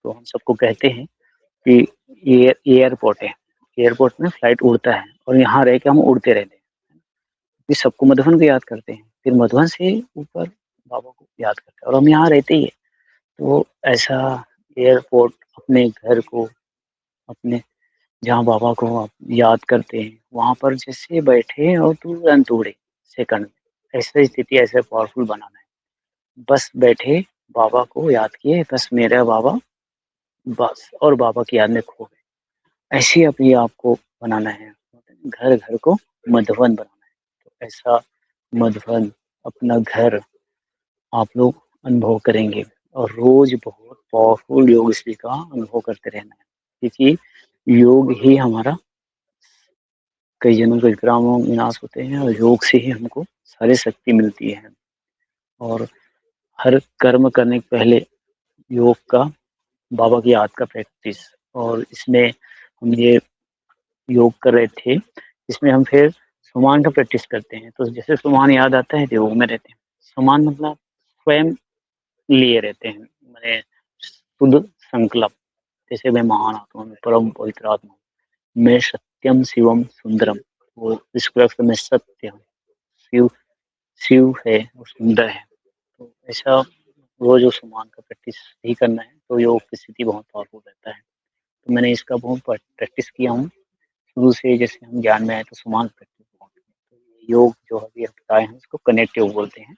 तो हम सबको कहते हैं कि ये एयरपोर्ट है, एयरपोर्ट में फ्लाइट उड़ता है और यहाँ रह के हम उड़ते रहते हैं। फिर सबको मधुबन को याद करते हैं, फिर मधुबन से ऊपर बाबा को याद करते हैं और हम यहाँ रहते ही है। तो ऐसा एयरपोर्ट अपने घर को, अपने जहाँ बाबा को आप याद करते हैं, वहाँ पर जैसे बैठे और तुरंत उड़े सेकंड में। ऐसी स्थिति ऐसे पावरफुल बनाना है। बस बैठे, बाबा को याद किए, बस मेरा बाबा, बस, और बाबा की याद में खो गए। ऐसे अपने आप को बनाना है, घर घर को मधुबन बनाना है। तो ऐसा मधुबन अपना घर आप लोग अनुभव करेंगे, और रोज बहुत पावरफुल योग इसी का अनुभव करते रहना है, क्योंकि योग ही हमारा कई जन्मों के विक्रामों विनाश होते हैं, और योग से ही हमको सारी शक्ति मिलती है। और हर कर्म करने के पहले योग का, बाबा की याद का प्रैक्टिस। और इसमें हम ये योग कर रहे थे, इसमें हम फिर सुमान का प्रैक्टिस करते हैं। तो जैसे सुमान याद आता है तो योग में रहते हैं। सुमान मतलब स्वयं लिए रहते हैं, मैंने शुद्ध संकल्प, जैसे मैं महान आत्मा, मैं परम पवित्र आत्मा हूँ, मैं सत्यम शिवम सुंदरम, वो इसको अर्थ में सत्य हूँ, शिव शिव है और सुंदर है। तो ऐसा रोज उस सम्मान का प्रैक्टिस ही करना है, तो योग की स्थिति बहुत पावरफुल रहता है। तो मैंने इसका बहुत प्रैक्टिस किया हूँ शुरू से। जैसे हम ज्ञान में आए तो सम्मान प्रैक्टिस बहुत की। तो ये योग जो अभी हम बताए हैं इसको कनेक्ट योग बोलते हैं,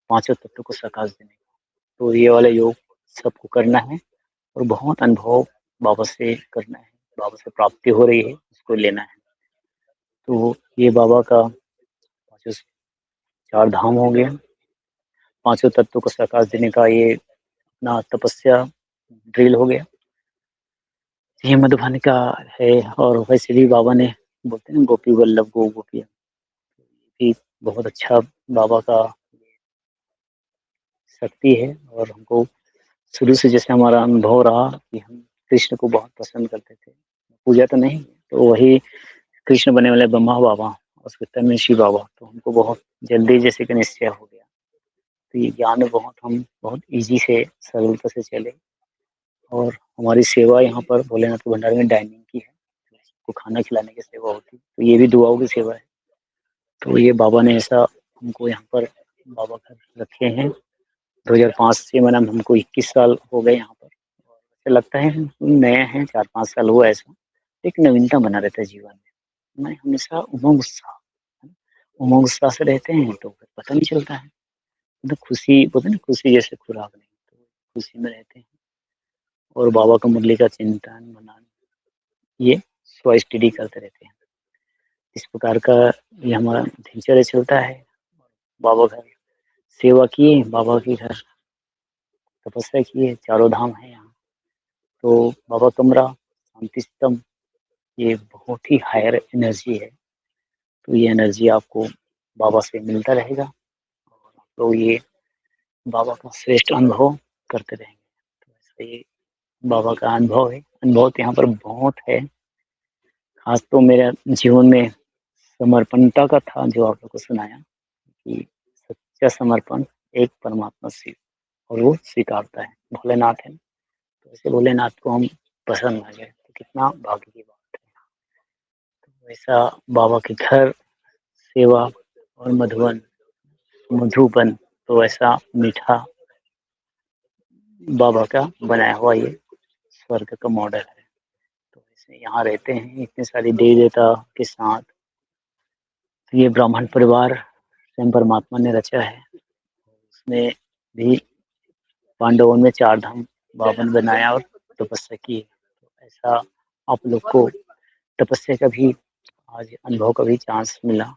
पांचों तत्वों को प्रकाश देने का। तो ये वाला योग सबको करना है, और बहुत अनुभव बाबा से करना है, बाबा से प्राप्ति हो रही है, इसको लेना है। तो ये बाबा का पांचों 4 धाम हो गया, पांचों तत्वों को प्रकाश देने का ये अपना तपस्या ड्रिल हो गया। ये मधुबन का है। और वैसे भी बाबा ने बोलते हैं ना, गोपी वल्लभ गो गोपियाँ, भी बहुत अच्छा बाबा का शक्ति है। और हमको शुरू से जैसे हमारा अनुभव रहा कि हम कृष्ण को बहुत पसंद करते थे, पूजा तो नहीं, तो वही कृष्ण बने वाले ब्रह्मा बाबा और उसके तन में शिव बाबा, तो हमको बहुत जल्दी जैसे कि निश्चय हो गया। तो ये ज्ञान में बहुत हम बहुत ईजी से सरलता से चले। और हमारी सेवा यहाँ पर भोलेनाथ के भंडार में डाइनिंग की है, को खाना खिलाने की सेवा होती है, तो ये भी दुआओं की सेवा है। तो ये बाबा ने ऐसा हमको यहाँ पर बाबा घर रखे हैं। 2005 से मैंने, हमको 21 साल हो गए यहाँ पर। और ऐसा लगता है हम नए हैं, 4-5 साल हुआ ऐसा। एक नवीनता बना रहता है जीवन में। मैं हमेशा उमंग उत्साह से रहते हैं, तो फिर पता नहीं चलता है। मतलब खुशी बोलते हैं ना, खुशी जैसे खुराक नहीं, तो खुशी में रहते हैं। और बाबा का मुरली का चिंतन मनन, ये स्व स्टडी करते रहते हैं। इस प्रकार का ये हमारा दिनचर्या चलता है। बाबा घर सेवा किए, बाबा के घर तपस्या किए, चारों धाम है यहाँ। तो बाबा कमरा, शांति स्तंभ, ये बहुत ही हायर एनर्जी है। तो ये एनर्जी आपको बाबा से मिलता रहेगा, तो ये बाबा का श्रेष्ठ अनुभव करते रहेंगे। तो ऐसा ये बाबा का अनुभव है। अनुभव तो यहाँ पर बहुत है। खास तो मेरे जीवन में समर्पणता का था, जो आप लोग को सुनाया कि सच्चा समर्पण एक परमात्मा से, और वो स्वीकारता है, भोलेनाथ है। तो ऐसे भोलेनाथ को हम पसंद आ गए, तो कितना भाग्य की बात है। तो वैसा बाबा के घर सेवा और मधुबन मधुबन, तो ऐसा मीठा बाबा का बनाया हुआ ये स्वर्ग का मॉडल है। तो ऐसे यहाँ रहते हैं इतने सारे देवी देवता के साथ। तो ये ब्राह्मण परिवार स्वयं परमात्मा ने रचा है। उसमें भी पांडवों में चार धाम बावन बनाया और तपस्या की। तो ऐसा आप लोग को तपस्या का भी आज अनुभव का भी चांस मिला।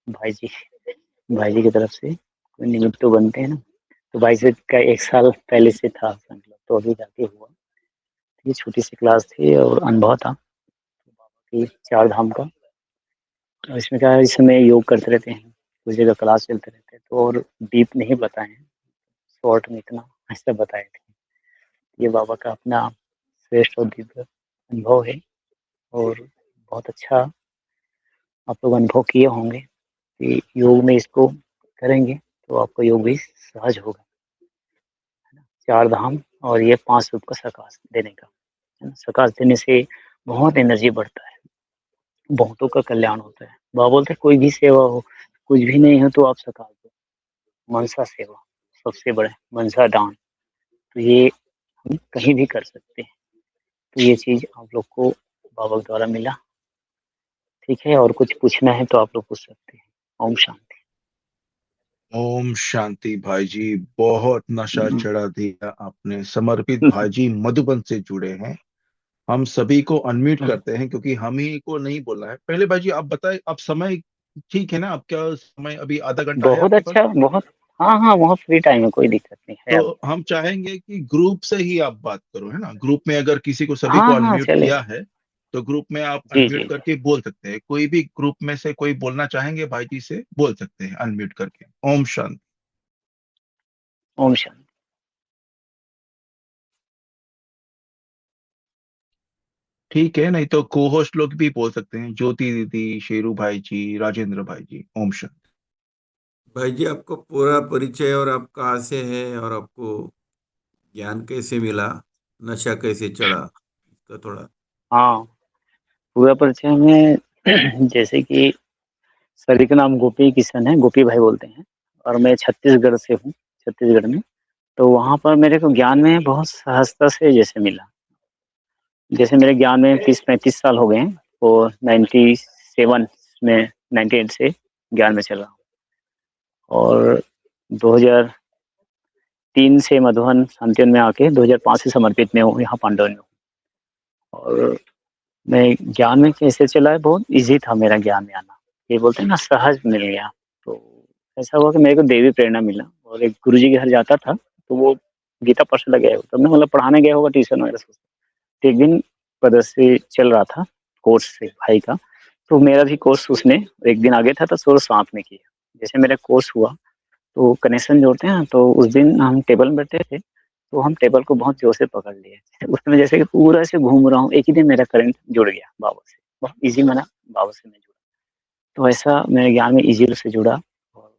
भाई जी भाई जी की तरफ से कोई निमित्त तो बनते हैं ना। तो भाई जी का 1 साल पहले से था मतलब, तो अभी जाके हुआ। ये छोटी सी क्लास थी और अनुभव था कि चार धाम का। और इसमें क्या है, इस समय योग करते रहते हैं, कुछ जगह क्लास चलते रहते हैं, तो और डीप नहीं बताए हैं, शॉर्ट में इतना ऐसा बताए थे। ये बाबा का अपना श्रेष्ठ और दिव्य अनुभव है। और बहुत अच्छा आप लोग अनुभव किए होंगे कि योग में इसको करेंगे तो आपका योग भी सहज होगा। चार धाम और ये 5 रूप का सकाश देने का, है ना? सकाश देने से बहुत एनर्जी बढ़ता है, बहुतों का कल्याण होता है। बाबा बोलते हैं कोई भी सेवा हो, कुछ भी नहीं हो तो आप सकाश दो। मनसा सेवा सबसे बड़ा है, मनसा दान। तो ये हम कहीं भी कर सकते हैं। तो ये चीज़ आप लोग को बाबा के द्वारा मिला। ठीक है, और कुछ पूछना है तो आप लोग पूछ सकते हैं। ओम शांति। ओम शांति भाई जी, बहुत नशा हुँ, चढ़ा दिया आपने। समर्पित भाई जी मधुबन से जुड़े हैं। हम सभी को अनम्यूट हुँ, करते हैं क्योंकि हम ही को नहीं बोलना है। पहले भाई जी आप बताएं, आप समय ठीक है ना? आपका समय अभी आधा घंटा है बहुत आपके पास? अच्छा, बहुत। हाँ, हाँ, बहुत फ्री टाइम है, कोई दिक्कत नहीं है तो अभी। हम चाहेंगे कि ग्रुप से ही आप बात करो, है ना? ग्रुप में अगर किसी को, सभी को हाँ, हाँ, अनम्यूट किया चलेगा। है तो ग्रुप में आप जी, अनम्यूट जी, जी। करके बोल सकते हैं। कोई भी ग्रुप में से कोई बोलना चाहेंगे भाई जी से बोल सकते हैं अनम्यूट करके। ओम शांति। ओम शांति। ठीक है, नहीं तो को होस्ट लोग भी बोल सकते हैं, ज्योति दीदी, शेरू भाई जी, राजेंद्र भाई जी। ओम शांति। भाई जी, आपको पूरा परिचय और आप कहाँ से हैं और आपको ज्ञान कैसे मिला, नशा कैसे चढ़ा, इसका थोड़ा। हाँ, पूरा परिचय में जैसे कि सर जी का नाम गोपी किशन है, गोपी भाई बोलते हैं। और मैं छत्तीसगढ़ से हूँ, छत्तीसगढ़ में। तो वहाँ पर मेरे को ज्ञान में बहुत सहजता से जैसे मिला। जैसे मेरे ज्ञान में 30-35 साल हो गए हैं और 97 में 98 से ज्ञान में चल रहा हूँ। और 2003 से मधुबन शांतिवन में आके 2005 से समर्पित में हूँ, यहाँ पांडवन में हूँ। और मैं ज्ञान में कैसे चला है, बहुत ईज़ी था मेरा ज्ञान में आना। ये बोलते हैं ना सहज मिल गया। तो ऐसा हुआ कि मेरे को देवी प्रेरणा मिला और एक गुरुजी के घर जाता था, तो वो गीता पाठ लगे गए तब मैं मतलब पढ़ाने गया होगा ट्यूशन वगैरह से। तो एक दिन पदस्वी चल रहा था कोर्स से भाई का, तो मेरा भी कोर्स उसने एक दिन आगे था तो सोर्स साथ में किया। जैसे मेरा कोर्स हुआ तो कनेक्शन जोड़ते हैं ना, तो उस दिन हम टेबल में बैठे थे, तो हम टेबल को बहुत ज़ोर से पकड़ लिए। उसमें जैसे कि पूरा ऐसे घूम रहा हूँ, एक ही दिन मेरा करंट जुड़ गया बाबा से। बहुत ईज़ी माना, बाबा से मैं जुड़ा। तो ऐसा मेरे ज्ञान में ईज़ी से जुड़ा और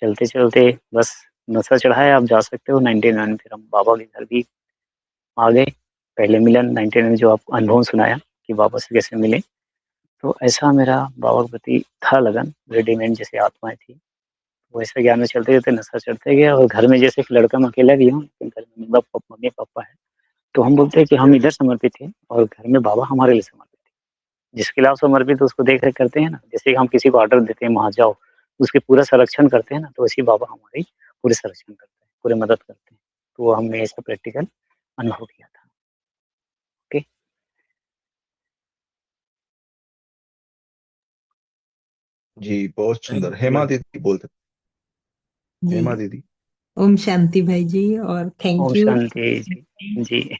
चलते-चलते बस नशा चढ़ा है, आप जा सकते हो 99। फिर हम बाबा के घर भी आ गए। पहले मिलन 99 में जो आपको अनुभव सुनाया कि बाबा से कैसे मिले, तो ऐसा मेरा बाबा के प्रति था लगन, रेडीमेड जैसे आत्माएँ थी। वैसे ज्ञान में चलते-चलते नशा चढ़ते गया और घर में जैसे एक लड़का मैं अकेला भी हूँ, लेकिन घर में मम्मी-पापा है। तो हम बोलते हैं कि हम इधर समर्पित हैं और घर में बाबा हमारे लिए समर्पित है। जिसके लिए आप समर्पित उसको देख-रेख करते हैं ना, जैसे कि हम किसी को ऑर्डर देते हैं वहाँ जाओ, उसके पूरा संरक्षण करते हैं ना, तो वैसे ही बाबा हमारी पूरे संरक्षण करते हैं, पूरी मदद करते हैं। तो हमने इसका प्रैक्टिकल अनुभव किया था। ओके। जी बहुत थैंक सुंदर। यू हेमा भाई। दीदी बोल सकते हैं। जी। हेमा दीदी। ओम शांति भाई जी, और ओम थैंक यू। शांति जी। जी।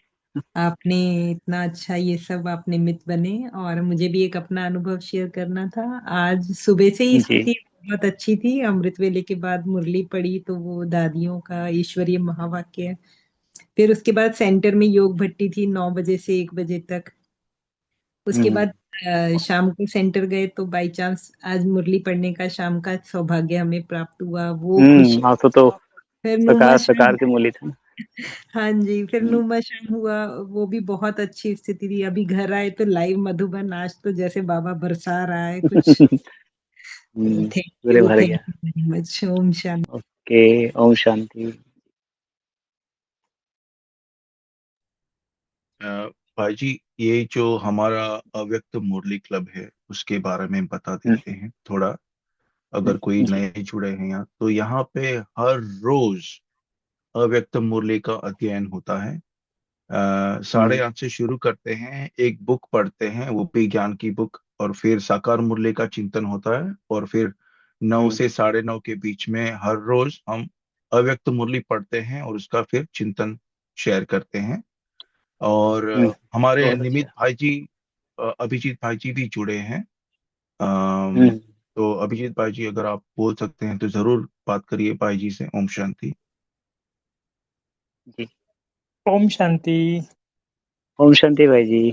आपने इतना अच्छा ये सब आप निमित्त बने, और मुझे भी एक अपना अनुभव शेयर करना था। आज सुबह से ही जी। स्थिति बहुत अच्छी थी। अमृत वेले के बाद मुरली पड़ी तो वो दादियों का ईश्वरीय महावाक्य। फिर उसके बाद सेंटर में योग भट्टी थी 9 बजे से 1 बजे तक। उसके हुँ। बाद शाम को सेंटर गए तो बाई चांस आज मुरली पढ़ने का शाम का सौभाग्य हमें प्राप्त हुआ, वो खुशी। आज तो फिर सकार नुमा सकार के मूल्य था। हाँ जी, फिर हम्म, नुमा शाम हुआ, वो भी बहुत अच्छी स्थिति थी। अभी घर आए तो लाइव मधुबन, आज तो जैसे बाबा बरसा रहा है कुछ। पूरे भर थैंक गया। You very much. ओम शांति। ओके। ओम शांति। अ, भाई जी, ये जो हमारा अव्यक्त मुरली क्लब है उसके बारे में बता देते हैं थोड़ा, अगर कोई जी। नए जुड़े हैं यहाँ, तो यहाँ पे हर रोज अव्यक्त मुरली का अध्ययन होता है। 8:30 से शुरू करते हैं, एक बुक पढ़ते हैं, वो भी ज्ञान की बुक, और फिर साकार मुरली का चिंतन होता है, और फिर 9 हम्म, से 9:30 के बीच में हर रोज हम अव्यक्त मुरली पढ़ते हैं और उसका फिर चिंतन शेयर करते हैं। और हमारे बहुत निमित अच्छा। भाई जी, अभिजीत भाई जी भी जुड़े हैं। अम, हम्म, तो अभिजीत भाई जी, अगर आप बोल सकते हैं तो जरूर बात करिए भाई जी से। ओम शांति। जी। ओम शांति। ओम शांति भाई जी।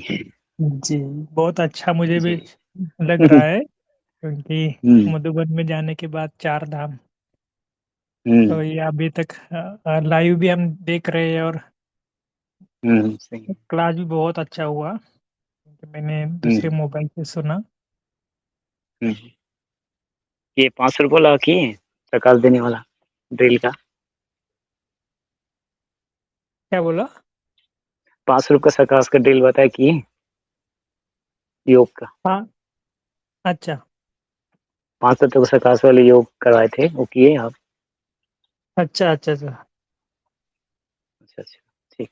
जी, बहुत अच्छा मुझे भी जी। लग रहा है, क्योंकि हम्म, मधुबन में जाने के बाद 4 धाम, तो हम्म, ये अभी तक लाइव भी हम देख रहे हैं, और सही है। क्लास भी बहुत अच्छा हुआ, क्योंकि मैंने दूसरे हम्म, मोबाइल से सुना। हम्म। ये 500 वाला किए प्रकाश देने वाला ड्रिल का। क्या बोला? 500 का प्रकाश का ड्रिल बताया किए योग का। हाँ, अच्छा 500 का प्रकाश वाले योग करवाए थे, वो किए आप? अच्छा अच्छा अच्छा। अच्छा अच्छा। ठीक।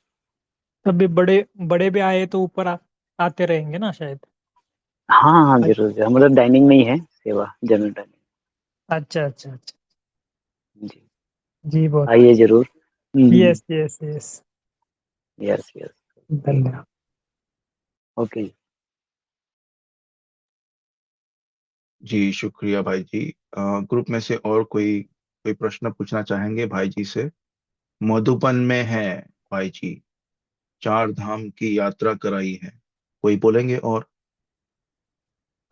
तभी बड़े बड़े भी आए तो ऊपर आते रहेंगे ना शायद। हाँ हाँ, अच्छा जरूर जरूर। मतलब डाइनिंग में ही है सेवा, जनरल डाइनिंग। अच्छा अच्छा अच्छा। जी। जी, बहुत आइए जरूर। Yes yes yes. Yes yes. Okay. धन्यवाद। ओके। जी शुक्रिया भाई जी। ग्रुप में से और कोई कोई प्रश्न पूछना चाहेंगे भाई जी से? मधुबन में है भाई जी, 4 धाम की यात्रा कराई है, कोई बोलेंगे? और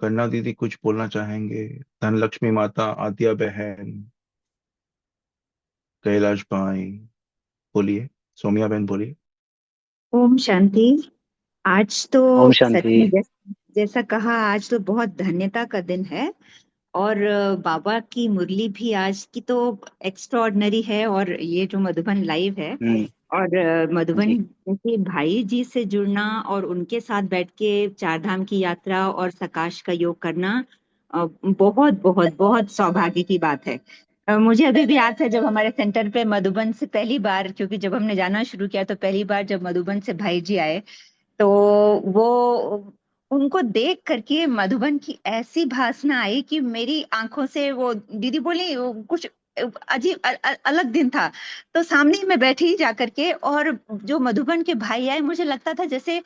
कन्ना दीदी कुछ बोलना चाहेंगे? धनलक्ष्मी माता, आद्या बहन, कैलाश भाई, बोलिए। सोमिया बहन बोलिए। ओम शांति। आज तो ओम सच शांति। में जैसा कहा, आज तो बहुत धन्यता का दिन है। और बाबा की मुरली भी आज की तो एक्स्ट्राऑर्डिनरी है। और ये जो मधुबन लाइव है, हम्म, और जी। मधुबन के भाई जी से जुड़ना और उनके साथ बैठ के 4 धाम की यात्रा और सकाश का योग करना बहुत बहुत बहुत सौभाग्य की बात है। मुझे अभी भी याद है जब हमारे सेंटर पे मधुबन से पहली बार, क्योंकि जब हमने जाना शुरू किया तो पहली बार जब मधुबन से भाई जी आए, तो वो उनको देख करके मधुबन की ऐसी भासना आई कि मेरी आंखों से, वो दीदी बोली, वो कुछ अजीब अलग दिन था। तो सामने ही मैं बैठी जा करके, और जो मधुबन के भाई आए, मुझे लगता था जैसे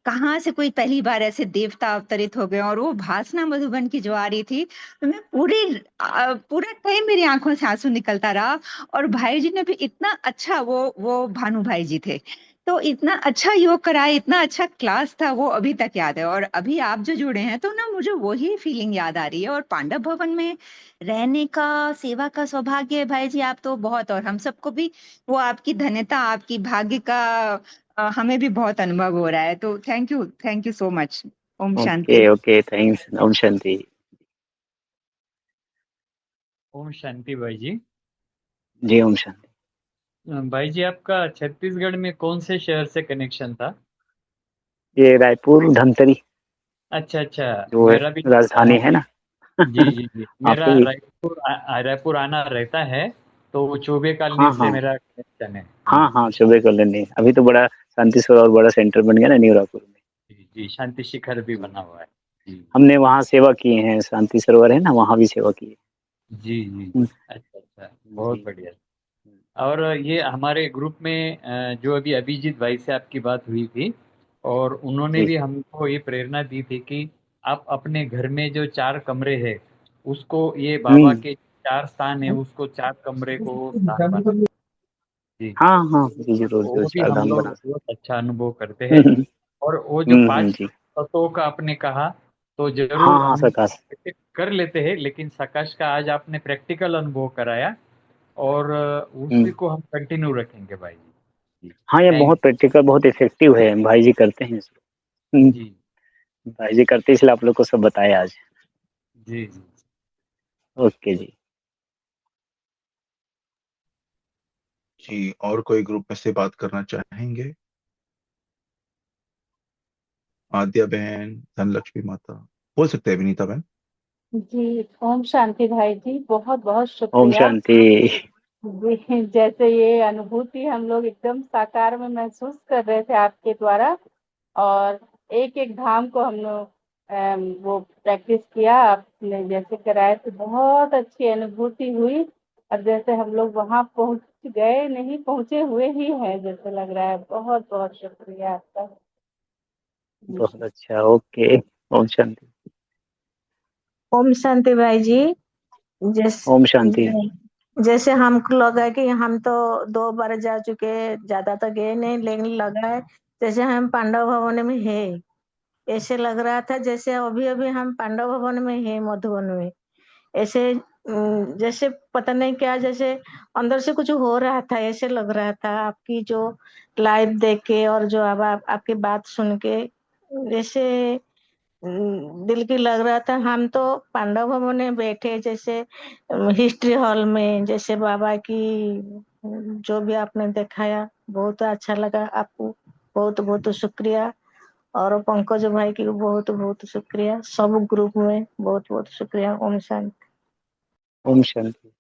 कहाँ से कोई पहली बार ऐसे देवता अवतरित हो गए। और वो भासना मधुबन की जो आ रही थी, तो मैं पूरा टाइम मेरी आंखों से आंसू निकलता रहा। और भाई जी ने भी इतना अच्छा, वो भानु भाई जी थे, तो इतना अच्छा योग कराया, इतना अच्छा क्लास था, वो अभी तक याद है। और अभी आप जो जुड़े हैं तो ना, मुझे वही फीलिंग याद आ रही है। और पांडव भवन में रहने का, सेवा का सौभाग्य है भाई जी, आप तो बहुत, और हम सबको भी वो आपकी धन्यता, आपकी भाग्य का हमें भी बहुत अनुभव हो रहा है। तो थैंक यू सो मच। ओम ओके शांति। Okay, thanks. ओम शांति। ओम शांति भाई जी। जी। ओम शांति। भाई जी, आपका छत्तीसगढ़ में कौन से शहर से कनेक्शन था? ये रायपुर धमतरी अच्छा अच्छा। जो है मेरा भी राजधानी है ना। जी जी जी, मेरा आपके भी। रायपुर आना रहता है, तो चौबे कॉलोनी हाँ से हाँ मेरा कनेक्शन है। हाँ हाँ, सुबह कॉलोनी अभी तो बड़ा शांतिस्वर और बड़ा सेंटर बन गया ना न्यू रायपुर में। जी जी, शांति शिखर भी बना हुआ है। जी हमने वहाँ सेवा किए हैं, शांति सरोवर है ना, वहाँ भी सेवा की है। जी जी हम्म, जी। अच्छा अच्छा, जी। बहुत बढ़िया। और ये हमारे ग्रुप में जो अभी अभिजीत भाई से आपकी बात हुई थी, और उन्होंने जी। भी हमको ये प्रेरणा दी थी कि आप अपने घर में जो 4 कमरे है, उसको, ये बाबा हम्म। के 4 स्थान है, उसको 4 कमरे को स्थान बना। जी, हाँ हाँ जी, जरूर जरूर, वो भी चार हम धाम लोग बना बहुत अच्छा अनुभव करते हैं। सकते। और वो जो पांच जी। तत्वों का आपने कहा, तो हाँ जरूर हाँ, हम सकाश। कर लेते हैं, लेकिन सकाश का आज आपने प्रैक्टिकल अनुभव कराया, और हम्म, उसी को हम कंटिन्यू रखेंगे भाई। हाँ, ये थैंक बहुत प्रैक्टिकल, बहुत इफ़ेक्टिव है, भाई जी करते हैं इसको। जी भाई जी करते हैं इसलिए आप लोग को सब बताया आज। जी जी। ओके जी। जी, और कोई ग्रुप में से बात करना चाहेंगे? आद्या बहन, धनलक्ष्मी माता, बोल सकते हैं विनीता बहन। जी, ओम शांति भाई जी, बहुत बहुत ओम शुक्रिया। शांति। जी, जैसे ये अनुभूति हम लोग एकदम साकार में महसूस कर रहे थे आपके द्वारा, और एक एक धाम को हम लोग वो प्रैक्टिस किया, आपने जैसे कराए तो बहुत अच्छी अनुभूति हुई। और जैसे हम लोग वहां पहुंच गए, नहीं पहुंचे हुए ही हैं जैसे लग रहा है। बहुत बहुत शुक्रिया आपका। बहुत अच्छा, ओके। ओम शांति। ओम शांति भाई जी। ओम शांति। जैसे हमको लगा कि हम तो 2 बार जा चुके, ज्यादा तो गए नहीं, लेकिन लगा है जैसे हम पांडव भवन में है। ऐसे लग रहा था जैसे अभी अभी हम पांडव भवन में है, मधुबन में। ऐसे जैसे पता नहीं क्या, जैसे अंदर से कुछ हो रहा था, ऐसे लग रहा था आपकी जो लाइव देख के और जो अब आपकी बात सुन के, जैसे दिल की लग रहा था हम तो पांडव भवन में बैठे, जैसे हिस्ट्री हॉल में, जैसे बाबा की जो भी आपने दिखाया बहुत अच्छा लगा। आपको बहुत बहुत शुक्रिया, और पंकज भाई की बहुत बहुत शुक्रिया, सब ग्रुप में बहुत बहुत शुक्रिया। ओम शांति। ओम शांति।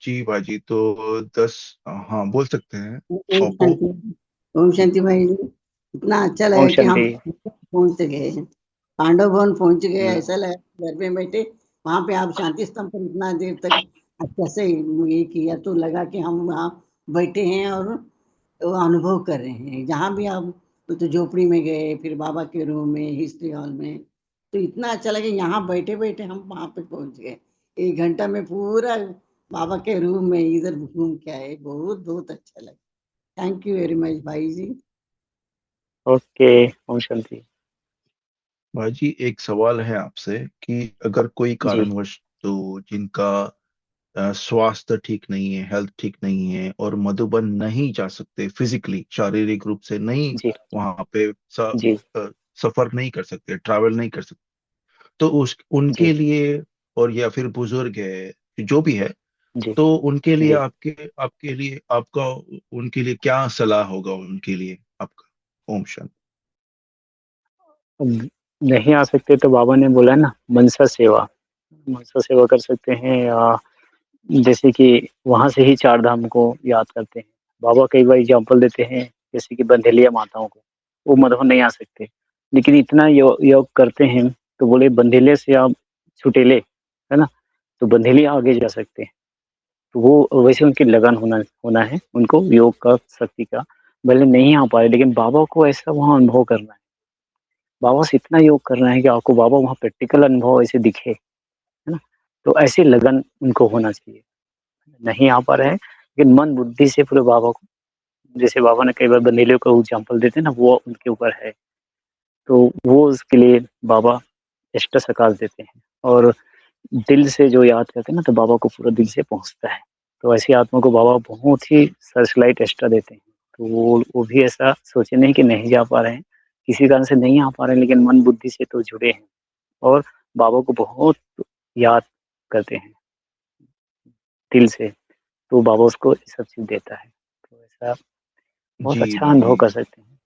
जी बाजी, तो 10, हाँ बोल सकते हैं। ओम ओप्पो। शांति। ओम शांति भाई जी, इतना अच्छा ओम लगा कि हम शांति। पहुंच गए, पांडव भवन पहुंच गए। हम्म, ऐसा लगा घर में बैठे, वहां पे आप शांति स्तंभ पर इतना देर तक कैसे ये किया, तो लगा कि हम वहाँ बैठे हैं और वो अनुभव कर रहे हैं। जहाँ भी आप तो झोपड़ी में गए, फिर बाबा के रूम में, हिस्ट्री हॉल में, तो इतना अच्छा लगा। यहाँ बैठे बैठे हम वहां पे पहुंच गए। 1 घंटा में पूरा बाबा के रूम में इधर घूम के आए। बहुत बहुत अच्छा लगा। थैंक यू वेरी मच भाई जी। ओके। ओम शांति। बाजी, एक सवाल है आपसे कि अगर कोई जी कारणवश, तो जिनका स्वास्थ्य ठीक नहीं है, हेल्थ ठीक नहीं है, और मधुबन नहीं जा सकते, फिजिकली शारीरिक रूप से नहीं जी वहां पे जी सफर नहीं कर सकते, ट्रैवल नहीं कर सकते, तो उस उनके जी लिए, और या फिर बुजुर्ग है जो भी है, जी तो उनके लिए जी। आपके आपके लिए आपका उनके लिए क्या सलाह होगा, उनके लिए आपका? ओम शांति। अब नहीं आ सकते तो बाबा ने बोला ना, मनसा सेवा। मनसा सेवा कर सकते हैं, या जैसे कि वहां से ही चार धाम को याद करते हैं। बाबा कई बार एग्जाम्पल देते हैं, जैसे कि बंधेलिया माताओं को, वो मधुबन नहीं आ सकते, लेकिन इतना योग करते हैं, तो बोले बंधेले से आप छुटेले, है ना, तो बंधेली आगे जा सकते हैं। तो वो वैसे उनकी लगन होना होना है उनको, योग का, शक्ति का। भले नहीं आ पाए, लेकिन बाबा को ऐसा वहाँ अनुभव करना है, बाबा से इतना योग करना है कि आपको बाबा वहाँ प्रैक्टिकल अनुभव ऐसे दिखे, है ना। तो ऐसी लगन उनको होना चाहिए। नहीं आ पा रहे हैं, लेकिन मन बुद्धि से पूरे बाबा को, जैसे बाबा ने कई बार बंधेलियों का एग्जाम्पल देते हैं ना, वो उनके ऊपर है। तो वो उसके लिए बाबा एक्स्ट्रा सकाश देते हैं, और दिल से जो याद करते हैं ना, तो बाबा को पूरा दिल से पहुँचता है। तो ऐसी आत्मा को बाबा बहुत ही सर्चलाइट एक्स्ट्रा देते हैं। तो वो भी ऐसा सोचे नहीं कि नहीं जा पा रहे हैं, किसी कारण से नहीं आ पा रहे हैं, लेकिन मन बुद्धि से तो जुड़े हैं, और बाबा को बहुत याद करते हैं दिल से, तो बाबा उसको ये सब चीज़ देता है। तो ऐसा बहुत जी अच्छा बाजी। अनुभव कर सकते हैं।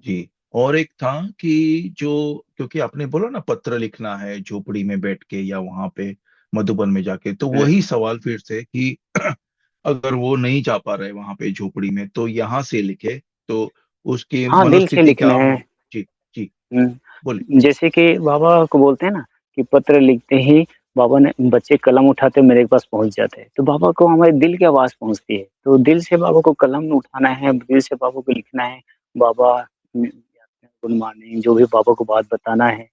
जी, और एक था कि जो, क्योंकि आपने बोला ना पत्र लिखना है झोपड़ी में बैठ के या वहां पे मधुबन में जाके, तो हुँ। वही सवाल फिर से कि अगर वो नहीं जा पा रहे वहां पे झोपड़ी में, तो यहाँ से लिखे, तो उसकी हाँ, दिल से मनोस्थिति क्या लिखना है। हो? जी जी, बोलिए। जैसे कि बाबा को बोलते हैं ना, कि पत्र लिखते ही बाबा ने, बच्चे कलम उठाते मेरे पास पहुँच जाते हैं। तो बाबा को हमारे दिल की आवाज़ पहुँचती है। तो दिल से बाबा को कलम उठाना है, दिल से बाबा को लिखना है। बाबा गुड मॉर्निंग, जो भी बाबा को बात बताना है।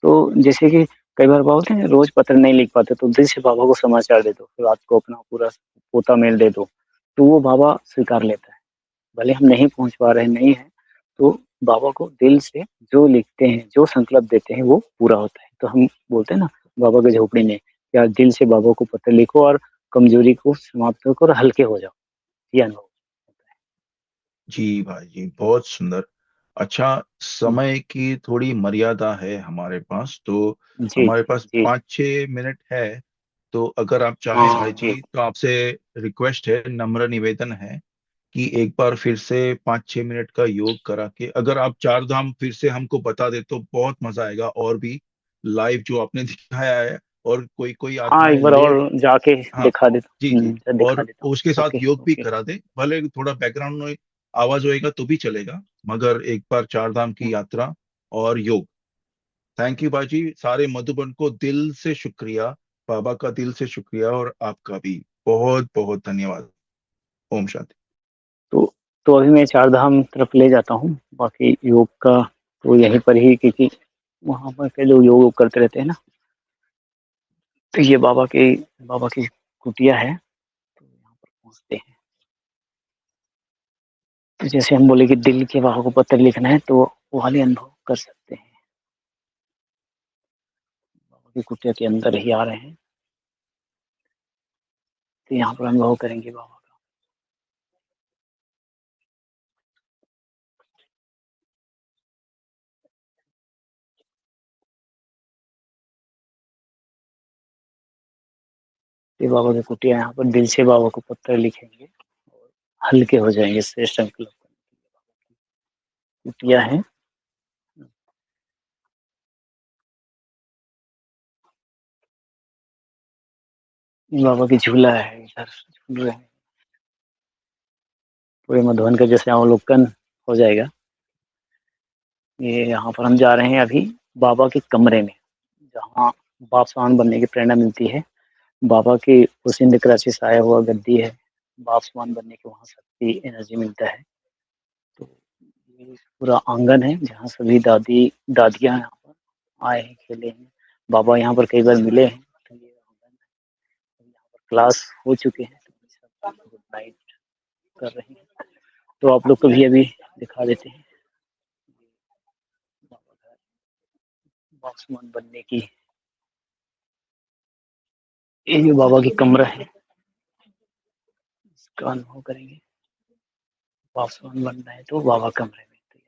तो जैसे कि कई बार बोलते हैं रोज़ पत्र नहीं लिख पाते, तो दिल से बाबा को समाचार दे दो, फिर रात को अपना पूरा पोता मेल दे दो, तो वो बाबा स्वीकार लेता है। भले हम नहीं पहुँच पा रहे हैं, नहीं है, तो बाबा को दिल से जो लिखते हैं, जो संकल्प देते हैं, वो पूरा होता है। तो हम बोलते हैं ना बाबा की झोपड़ी में, या दिल से बाबा को पत्र लिखो और कमजोरी को समाप्त कर हल्के हो जाओ, ये अनुभव। जी भाई जी, बहुत सुंदर। अच्छा, समय की थोड़ी मर्यादा है हमारे पास, तो जी हमारे जी पास जी। 5-6 मिनट है। तो अगर आप चाहें भाई हाँ जी, एक तो आपसे रिक्वेस्ट है, नम्र निवेदन है कि एक बार फिर से 5-6 मिनट का योग करा के अगर आप चार धाम फिर से हमको बता दे तो बहुत मजा आएगा। और भी लाइव जो आपने दिखाया है, और कोई कोई हाँ आत्माएं एक बार लेट। और जाके हाँ, दिखा देता जी हूँ, जी। सर दिखा और देता हूँ। उसके साथ ओके योग भी ओके। करा दे, भले थोड़ा बैकग्राउंड में आवाज होएगा तो भी चलेगा, मगर एक बार चार धाम की यात्रा और योग। थैंक यू बाजी, सारे मधुबन को दिल से शुक्रिया, बाबा का दिल से शुक्रिया, और आपका भी बहुत बहुत धन्यवाद। ओम शांति। तो अभी मैं चार धाम तरफ ले जाता हूँ, बाकी योग का तो यहीं पर ही, क्योंकि वहाँ पर के लोग योग करते रहते हैं ना। तो ये बाबा की कुटिया है, तो यहाँ पर पहुँचते हैं। तो जैसे हम बोले कि दिल के बाबा को पत्र लिखना है, तो वो वाले अनुभव कर सकते हैं। बाबा की कुटिया के अंदर ही आ रहे हैं, तो यहाँ पर अनुभव करेंगे बाबा का। ये बाबा की कुटिया, यहाँ पर दिल से बाबा को पत्र लिखेंगे, हल्के हो जाएंगे। श्रेष्ठ संकल्प कुटिया है। बाबा की झूला है, इधर झूल रहे हैं। पूरे मधुबन का जैसे अवलोकन हो जाएगा। ये यहाँ पर हम जा रहे हैं अभी बाबा के कमरे में, जहाँ बापसान बनने की प्रेरणा मिलती है। बाबा की उस इंद्रकृषि से आया हुआ गद्दी है, बापसान बनने की वहाँ शक्ति एनर्जी मिलता है। तो ये पूरा आंगन है जहाँ सभी दादियाँ यहाँ पर आए हैं, खेले हैं। बाबा यहाँ पर कई बार मिले हैं। तो ये आंगन है, यहाँ पर क्लास हो चुके हैं, तो सब गुड नाइट कर रहे हैं। तो आप लोग को भी अभी दिखा देते हैं बापसान बनने की। ये जो बाबा की कमरा है, इसका अनुभव करेंगे। बापसान बनना है तो बाबा कमरे में, तो ये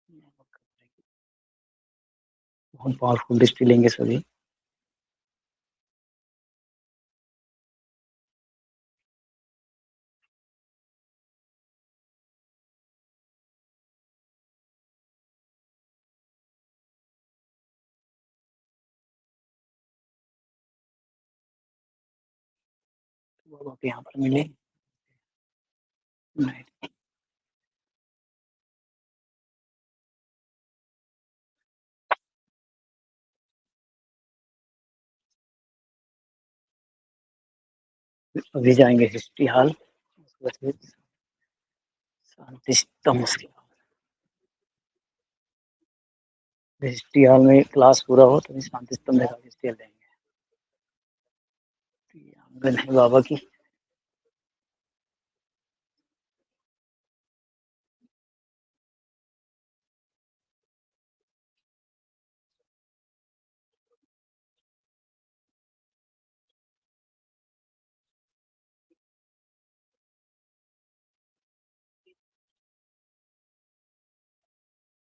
अनुभव करेंगे। बहुत पावरफुल दृष्टि लेंगे सभी। बाबा के यहाँ पर मिले। नाइट। अभी जाएंगे हिस्ट्री हॉल, उसके बाद शांति स्तंभ। उसके बाद हिस्ट्री हॉल में क्लास पूरा हो तो शांति स्तंभ देखा के चल देंगे। तो ये आंगन है बाबा की।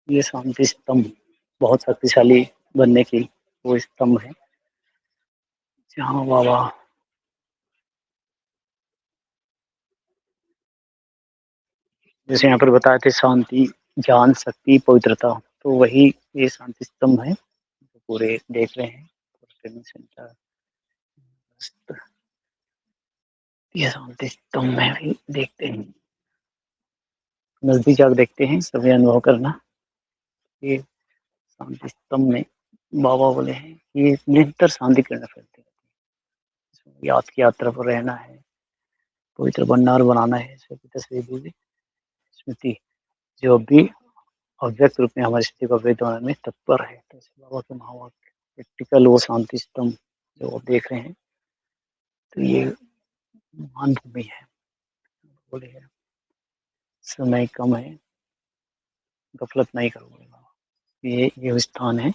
ये शांति स्तंभ बहुत शक्तिशाली बनने की वो स्तंभ है, जहाँ बाबा जैसे यहाँ पर बताए थे, शांति, ज्ञान, शक्ति, पवित्रता, तो वही ये शांति स्तंभ है जो पूरे देख रहे हैं। ट्रेनिंग सेंटर, ये शांति स्तंभ में भी देखते हैं, नजदीक जाकर देखते हैं, सभी अनुभव करना। ये शांति स्तंभ में बाबा बोले हैं कि ये निरंतर शांति करना फैलते हैं। याद की यात्रा पर रहना है, पवित्र भंडार बनाना है, सभी तस्वीर स्मृति जो भी अव्यक्त रूप में हमारी स्थिति को अव्यक्त बनाने में तत्पर है। तो ऐसे बाबा के महावाक्य प्रैक्टिकल वो शांति स्तंभ जो आप देख रहे हैं, तो ये महान भूमि है। बोले है समय कम है, गफलत नहीं करोगे बाबा। ये स्थान है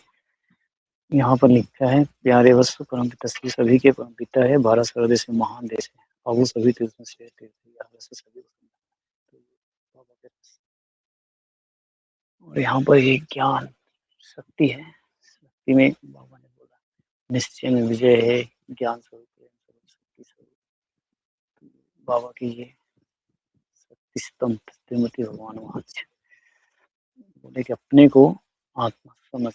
यहाँ पर लिखा है, प्यारे वत्स परमपिता श्री सभी के परमपिता है, भारत सर्वदेश में महान देश है, बाबू सभी तीर्थों से तीर्थ यहाँ से सभी और यहाँ पर एक ज्ञान शक्ति है, शक्ति में बाबा ने बोला निश्चय में विजय है, ज्ञान स्वरूप है, शक्ति स्वरूप बाबा की ये शक्ति स्तंभ श्रीमती भगवान वहां बोले कि अपने को आत्मा समझ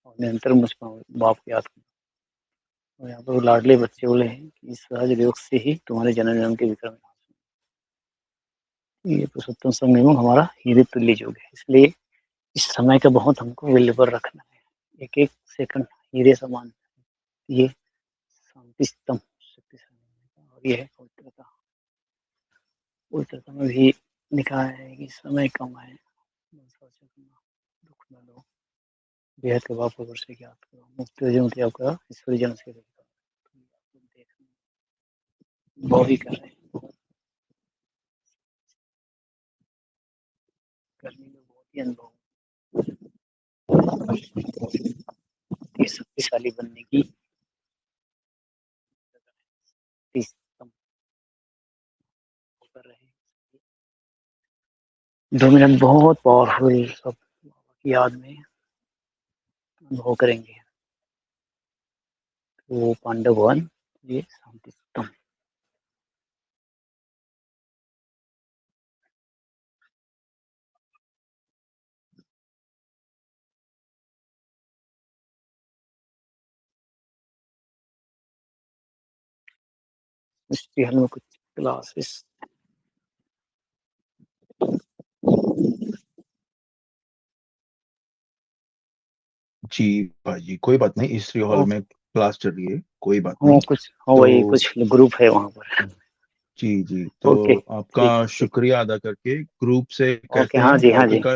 और निरंतर मुझ पर बाप को याद करो। और यहाँ पर लाडले बच्चे बोले हैं कि इस सहज योग से ही तुम्हारे जन्म जन्म के विक्रम ये पुरुषोत्तम संगम हमारा हृदय तुल्य योग है, इसलिए इस समय का बहुत हमको वैल्यू पर रखना है, एक एक सेकंड हीरे समान, ये शांति स्तंभ शक्तिशाली और ये है पवित्रता। पवित्रता में भी लिखा है कि समय कम है, दुख न लो, बेहद के बाप को से याद करो, मुक्ति जन्म की आपका ईश्वरी जन्म से बहुत ही कर रहे हैं, करने में बहुत ही अनुभव, ये शक्तिशाली बनने की कर रहे हैं। 2 मिनट बहुत पावरफुल सब याद में अनुभव करेंगे। वो पांडव भवन ये शांति स्तंभ हिस्ट्री हॉल में कुछ क्लासेस जी भाई, कोई बात नहीं, हिस्ट्री हॉल में क्लास चल रही है, कोई बात हाँ नहीं। कुछ हाँ वही कुछ ग्रुप है वहाँ पर। जी तो ओके आपका शुक्रिया अदा करके ग्रुप से कहते हाँ हैं जी हाँ जी एक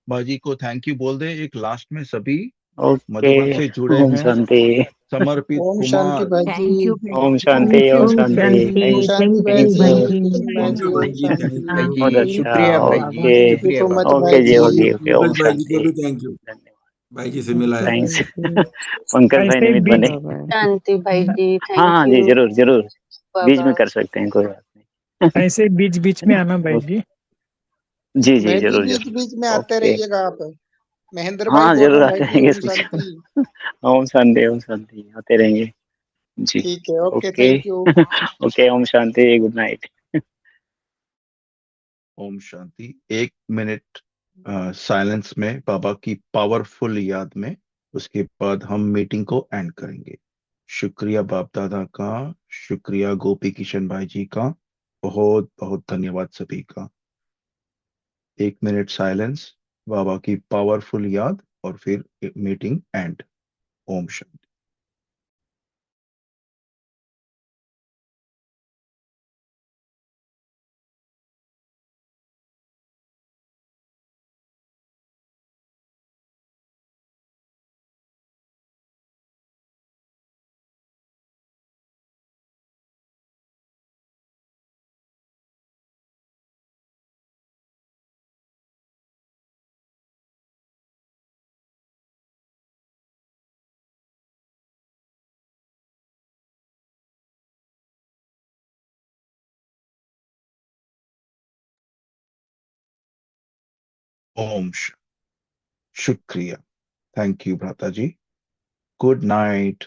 बाजी को थैंक यू बोल दे। एक लास्ट में सभी ओके मधुबन से जुड़े ओम हैं शांति समर्पित ओम शांति कुमार, भाई थैंक यू जी। ओम शांति ओम शांति ओम शांति थैंक भाई यू जी। थैंक यू भाई ओम जी, थैंक शांति। यू बहुत अच्छा शुक्रिया भाई जी, ओके थैंक यू शुक्रिया सो बाबा। मच ओके भाई जी जी। ओके ओम पंकज भाई जी को शांति भी थैंक यू, धन्यवाद भाई जी से मिला है। थैंक्स पंकज भाई ऐसे निमित्त बीच बने शांति भाई जी, हाँ हाँ थैंक जी यू जरूर जरूर बीच बाबा। में कर सकते हैं कोई बात नहीं ऐसे बीच बीच में आना भाई जी। जी जी भाई जी जरूर बीच जरूर बीच में आते ओके रहिएगा आप। महेंद्र भाई हाँ बोल जरूर रहे हैं भाई आते जी रहेंगे ओम सोचा शांति। ओम शांति आते रहेंगे जी ठीक है, okay okay thank you. Okay ओम शांति गुड नाइट। ओम शांति। 1 मिनट साइलेंस में बाबा की पावरफुल याद में, उसके बाद हम मीटिंग को एंड करेंगे। शुक्रिया बाप दादा का, शुक्रिया गोपी किशन भाई जी का, बहुत बहुत धन्यवाद सभी का। 1 मिनट साइलेंस, बाबा की पावरफुल याद और फिर मीटिंग एंड। ओम शांति। ओम शुक्रिया, थैंक यू भ्राता जी, गुड नाइट।